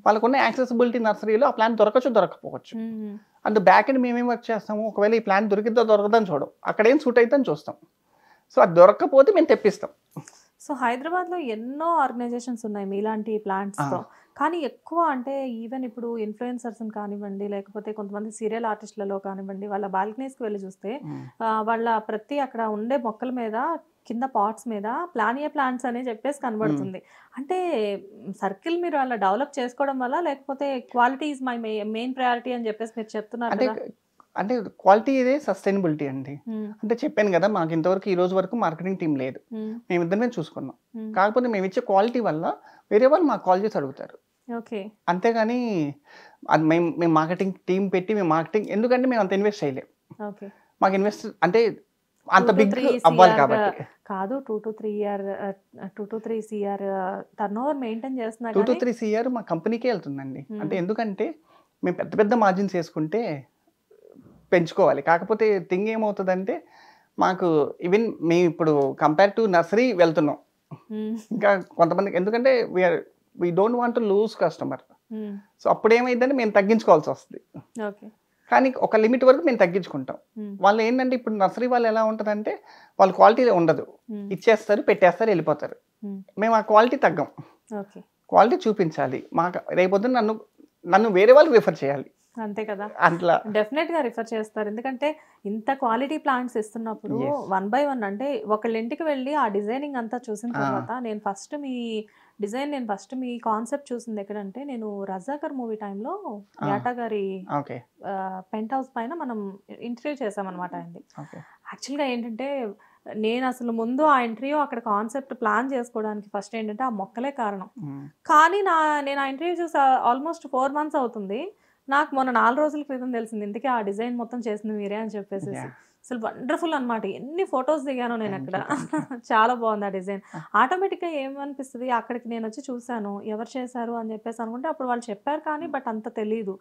వాళ్ళకున్న యాక్సెసిబిలిటీ నర్సరీలో ఆ ప్లాంట్ దొరకకపోవచ్చు. అండ్ బ్యాక్ ఎండ్ మేమేం వర్క్ చేస్తాము, ఒకవేళ ఈ ప్లాంట్ దొరకదని చూడం, అక్కడ ఏం సూట్ అవుతుందని చూస్తాం. సో అది దొరకకపోతే మేము తెప్పిస్తాం. సో హైదరాబాద్లో ఎన్నో ఆర్గనైజేషన్స్ ఉన్నాయి మీలాంటి ప్లాంట్స్తో, కానీ ఎక్కువ అంటే ఈవెన్ ఇప్పుడు ఇన్ఫ్లుయెన్సర్స్ కానివ్వండి, లేకపోతే కొంతమంది సీరియల్ ఆర్టిస్టులలో కానివ్వండి, వాళ్ళ బాల్కనీస్కి వెళ్ళి చూస్తే వాళ్ళ ప్రతి అక్కడ ఉండే మొక్కల మీద కింద పాట్స్ మీద ప్లానియా ప్లాంట్స్ అని చెప్పేసి కనబడుతుంది. అంటే సర్కిల్ మీరు అలా డెవలప్ చేసుకోవడం వల్ల, లేకపోతే quality is my main priority అని చెప్పేసి మీరు చెప్తున్నారు? అంటే క్వాలిటీ ఇదే సస్టైనబిలిటీ అండి. అంటే చెప్పాను కదా మాకు ఇంతవరకు ఈ రోజు వరకు మార్కెటింగ్ టీం లేదు, మేమిద్దరమే చూసుకున్నాం. కాకపోతే మేము ఇచ్చే క్వాలిటీ వల్ల వేరే వాళ్ళు మాకు కాల్ చేసి అడుగుతారు. అంతేగాని అది మేము మార్కెటింగ్ టీం పెట్టి ఎందుకంటే మేము అంత ఇన్వెస్ట్ చేయలేము. మాకు ఇన్వెస్ట్ అంటే అంత బిగ్ అవ్వాలి కాబట్టి కాదు. 2 to 3 CR టర్నోవర్ మెయింటైన్ చేస్తున్నారు. 2 to 3 CR మా కంపెనీకే వెళ్తుందండి. అంటే ఎందుకంటే మేము పెద్ద మార్జిన్స్ వేసుకుంటే పెంచుకోవాలి. కాకపోతే థింగ్ ఏమవుతుందంటే మాకు ఈవెన్ మేము ఇప్పుడు కంపేర్ టు నర్సరీ వెళ్తున్నాం ఇంకా కొంతమందికి, ఎందుకంటే we don't want to lose customer. So అప్పుడు ఏమైందంటే మేము తగ్గించుకోవాల్సి వస్తుంది. కానీ ఒక లిమిట్ వరకు మేము తగ్గించుకుంటాం. వాళ్ళు ఏంటంటే ఇప్పుడు నర్సరీ వాళ్ళు ఎలా ఉంటుందంటే వాళ్ళు క్వాలిటీ ఉండదు, ఇచ్చేస్తారు పెట్టేస్తారు వెళ్ళిపోతారు. మేము ఆ క్వాలిటీ తగ్గం, క్వాలిటీ చూపించాలి. మాకు రేపొద్దున నన్ను వేరే వాళ్ళకి రిఫర్ చేయాలి. అంతే కదా, అట్లా డెఫినెట్ గా రిఫర్ చేస్తారు. ఎందుకంటే ఇంత క్వాలిటీ ప్లాంట్స్ ఇస్తున్నప్పుడు 1 by 1 అంటే ఒకళ్ళ ఇంటికి వెళ్ళి ఆ డిజైనింగ్ అంతా చూసిన తర్వాత నేను ఫస్ట్ మీ కాన్సెప్ట్ చూసింది ఎక్కడంటే, నేను రజాకర్ మూవీ టైంలో యాటా గారి పెంట్ హౌస్ పైన మనం ఇంటర్వ్యూ చేసామన్నమాట. అయింది యాక్చువల్గా ఏంటంటే నేను అసలు ముందు ఆ ఇంటర్వ్యూ అక్కడ కాన్సెప్ట్ ప్లాన్ చేసుకోవడానికి ఫస్ట్ ఏంటంటే ఆ మొక్కలే కారణం. కానీ నేను ఆ ఇంటర్వ్యూ చూసి ఆల్మోస్ట్ 4 months అవుతుంది. నాకు మొన్న 4 రోజుల క్రితం తెలిసింది ఇందుకే ఆ డిజైన్ మొత్తం చేసింది మీరే అని చెప్పేసి. అసలు వండర్ఫుల్ అనమాట. ఎన్ని ఫొటోస్ దిగాను నేను అక్కడ, చాలా బాగుంది ఆ డిజైన్. ఆటోమేటిక్గా ఏమనిపిస్తుంది, అక్కడికి నేను వచ్చి చూశాను ఎవరు చేశారు అని చెప్పేసి అనుకుంటే అప్పుడు వాళ్ళు చెప్పారు కానీ బట్ అంత తెలీదు.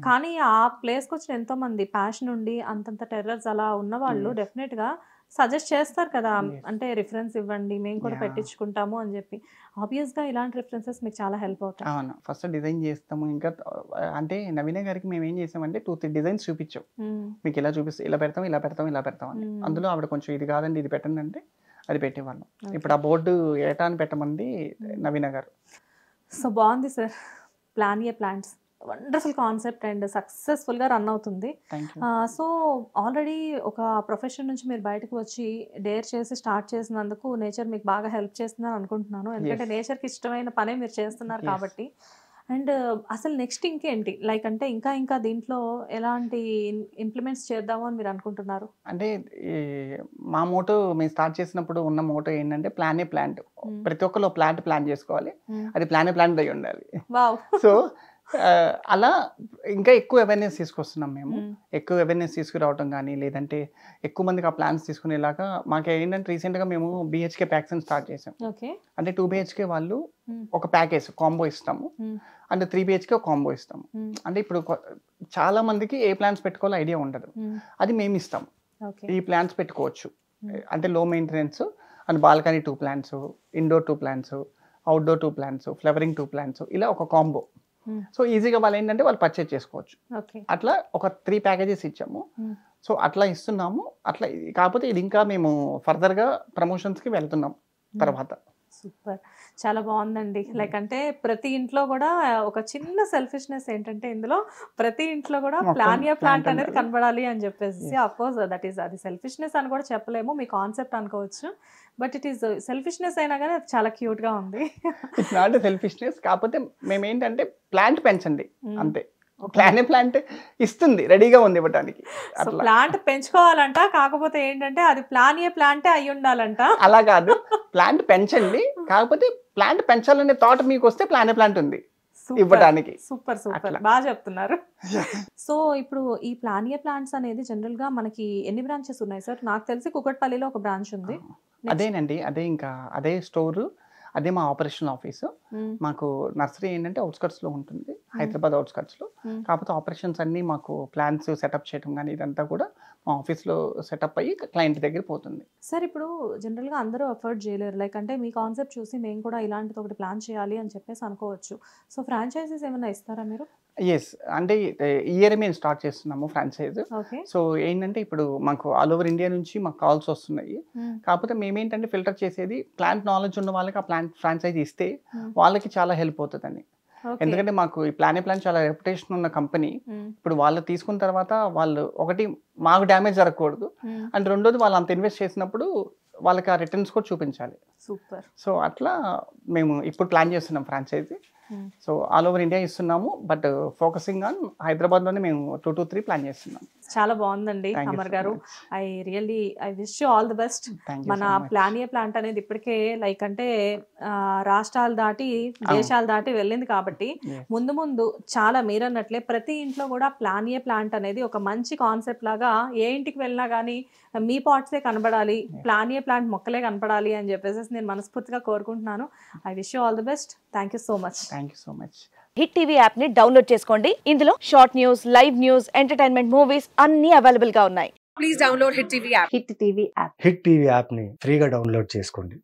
కానీ ఆ ప్లేస్కి వచ్చిన ఎంతో మంది ప్యాషన్ ఉండి అంతంత టెర్రర్స్ అలా ఉన్న వాళ్ళు డెఫినెట్గా సజెస్ట్ చేస్తారు కదా, అంటే రిఫరెన్స్ ఇవ్వండి మేము కూడా పెట్టించుకుంటాము అని చెప్పి. ఆబ్వియస్గా ఇలాంటి రిఫరెన్సెస్ మీకు చాలా హెల్ప్ అవుతాయి. అవును, ఫస్ట్ డిజైన్ చేస్తాము. ఇంకా అంటే నవీన గారికి మేము ఏం చేసామంటే 2-3 డిజైన్స్ చూపించాం, మీకు ఇలా చూపిస్తే ఇలా పెడతాం అని. అందులో ఆవిడ కొంచెం ఇది కాదండి ఇది పెట్టండి అంటే అది పెట్టేవాళ్ళం. ఇప్పుడు ఆ బోర్డు ఏటా అని పెట్టమంది నవీన గారు. సో బాగుంది సార్, ప్లానియా ప్లాంట్స్ వండర్ఫుల్ కాన్సెప్ట్ అండ్ సక్సెస్ఫుల్గా రన్ అవుతుంది. సో ఆల్రెడీ ఒక ప్రొఫెషన్ నుంచి మీరు బయటకు వచ్చి డేర్ చేసి స్టార్ట్ చేసినందుకు నేచర్ మీకు బాగా హెల్ప్ చేస్తుందని అనుకుంటున్నాను. ఎందుకంటే నేచర్కి ఇష్టమైన పనే మీరు చేస్తున్నారు కాబట్టి. అండ్ అసలు నెక్స్ట్ ఇంకేంటి, లైక్ అంటే ఇంకా దీంట్లో ఎలాంటి ఇంప్లిమెంట్స్ చేద్దాము అని మీరు అనుకుంటున్నారు? అంటే మా మోటో మేము స్టార్ట్ చేసినప్పుడు ఉన్న మోటో ఏంటంటే ప్లానే ప్లాంట్. ప్రతి ఒక్కరు ప్లాంట్ ప్లాన్ చేసుకోవాలి, అది ప్లానే ప్లాంట్ అయి ఉండాలి. సో అలా ఇంకా ఎక్కువ అవేర్నెస్ తీసుకొస్తున్నాం మేము. ఎక్కువ అవేర్నెస్ తీసుకురావటం కానీ, లేదంటే ఎక్కువ మందికి ఆ ప్లాన్స్ తీసుకునేలాగా మాకు ఏంటంటే రీసెంట్గా మేము BHK ప్యాక్స్ స్టార్ట్ చేసాం. అంటే 2 BHK వాళ్ళు ఒక ప్యాకేజ్ కాంబో ఇస్తాము, అంటే 3 BHK ఒక కాంబో ఇస్తాము. అంటే ఇప్పుడు చాలా మందికి ఏ ప్లాన్స్ పెట్టుకోవాలో ఐడియా ఉండదు, అది మేము ఇస్తాము. ఈ ప్లాన్స్ పెట్టుకోవచ్చు అంటే low maintenance and balcony 2 plans, indoor 2 plans, outdoor 2 plans, flowering 2 plans, ఇలా ఒక కాంబో. సో ఈజీగా వాళ్ళు ఏంటంటే వాళ్ళు పర్చేజ్ చేసుకోవచ్చు. అట్లా ఒక 3 ప్యాకేజెస్ ఇచ్చాము. సో అట్లా ఇస్తున్నాము. అట్లా కాకపోతే ఇది ఇంకా మేము ఫర్దర్గా ప్రమోషన్స్కి వెళ్తున్నాం తర్వాత. సూపర్, చాలా బాగుందండి. లైక్ అంటే ప్రతి ఇంట్లో కూడా ఒక చిన్న సెల్ఫిష్నెస్ ఏంటంటే ఇందులో ప్రతి ఇంట్లో కూడా ప్లాంట్ అనేది కనబడాలి అని చెప్పేసి, అఫ్ కోర్స్ దట్ ఈస్ అది సెల్ఫిష్నెస్ అని కూడా చెప్పలేము, మీ కాన్సెప్ట్ అనుకోవచ్చు. బట్ ఇట్ ఈస్ సెల్ఫిష్నెస్ అయినా కానీ అది చాలా క్యూట్ గా ఉంది. ఇట్స్ నాట్ సెల్ఫిష్నెస్, కాకపోతే మేము ఏంటంటే ప్లాంట్ పెంచండి అంతే. ప్లాంట్ ఇస్తుంది, రెడీగా ఉంది ఇవ్వడానికి. ప్లాంట్ పెంచుకోవాలంట, కాకపోతే ఏంటంటే అది ప్లాంటే అయి ఉండాలంట. అలా కాదు, ప్లాంట్ పెంచండి, కాకపోతే ప్లాంట్ పెంచాలనే థాట్ మీకు వస్తే ప్లాంట్ ఉంది ఇవ్వడానికి. సూపర్ సూపర్, బాగా చెప్తున్నారు. సో ఇప్పుడు ఈ ప్లాంట్స్ అనేది జనరల్ గా మనకి ఎన్ని బ్రాంచెస్ ఉన్నాయి సార్? నాకు తెలిసి కుకట్పల్లిలో ఒక బ్రాంచ్ ఉంది. అదేనండి, అదే స్టోర్, అదే మా ఆపరేషన్ ఆఫీసు. మాకు నర్సరీ ఏంటంటే అవుట్స్కట్స్లో ఉంటుంది, హైదరాబాద్ అవుట్స్కట్స్లో. కాకపోతే ఆపరేషన్స్ అన్నీ మాకు ప్లాన్స్ సెటప్ చేయడం కానీ ఇదంతా కూడా మా ఆఫీస్లో సెటప్ అయ్యి క్లయింట్ దగ్గర పోతుంది. సార్ ఇప్పుడు జనరల్గా అందరూ అఫోర్డ్ చేయలేరు, లైక్ అంటే మీ కాన్సెప్ట్ చూసి మేము కూడా ఇలాంటిది ఒకటి ప్లాన్ చేయాలి అని చెప్పేసి అనుకోవచ్చు. సో ఫ్రాంచైజీస్ ఏమైనా ఇస్తారా మీరు? ఎస్, అంటే ఈ ఇయర్ మేము స్టార్ట్ చేస్తున్నాము ఫ్రాంచైజ్. సో ఏంటంటే ఇప్పుడు మాకు ఆల్ ఓవర్ ఇండియా నుంచి మాకు కాల్స్ వస్తున్నాయి. కాకపోతే మేమేంటంటే ఫిల్టర్ చేసేది ప్లాంట్ నాలెడ్జ్ ఉన్న వాళ్ళకి ఆ ప్లాంట్ ఫ్రాంచైజ్ ఇస్తే వాళ్ళకి చాలా హెల్ప్ అవుతుందని. ఎందుకంటే మాకు ఈ ప్లాన్ చాలా రెప్యుటేషన్ ఉన్న కంపెనీ. ఇప్పుడు వాళ్ళు తీసుకున్న తర్వాత వాళ్ళు ఒకటి మాకు డ్యామేజ్ జరగకూడదు, అండ్ రెండోది వాళ్ళు అంత ఇన్వెస్ట్ చేసినప్పుడు వాళ్ళకి ఆ రిటర్న్స్ కూడా చూపించాలి. సూపర్. సో అట్లా మేము ఇప్పుడు ప్లాన్ చేస్తున్నాం franchisee. So all over India ఇస్తున్నాము, బట్ ఫోకసింగ్ ఆన్ హైదరాబాద్లోనే మేము 2 to 3 ప్లాన్ చేస్తున్నాం. చాలా బాగుందండి అమర్ గారు. I wish you all the best. మన ప్లాంట్ అనేది ఇప్పటికే లైక్ అంటే రాష్ట్రాలు దాటి దేశాలు దాటి వెళ్ళింది కాబట్టి ముందు చాలా మీరన్నట్లే ప్రతి ఇంట్లో కూడా ప్లాంట్ అనేది ఒక మంచి కాన్సెప్ట్ లాగా ఏ ఇంటికి వెళ్ళినా కానీ మీ పాట్సే కనబడాలి, ప్లాంట్ మొక్కలే కనపడాలి అని చెప్పేసి నేను మనస్ఫూర్తిగా కోరుకుంటున్నాను. I wish you all the best. Thank you so much. Thank you so much. Hit TV app ని డౌన్లోడ్ చేసుకోండి. ఇందులో short news, live news, entertainment movies అన్ని అవైలబుల్ గా ఉన్నాయి. Please download hit TV app. Hit TV app ని ఫ్రీగా download చేసుకోండి.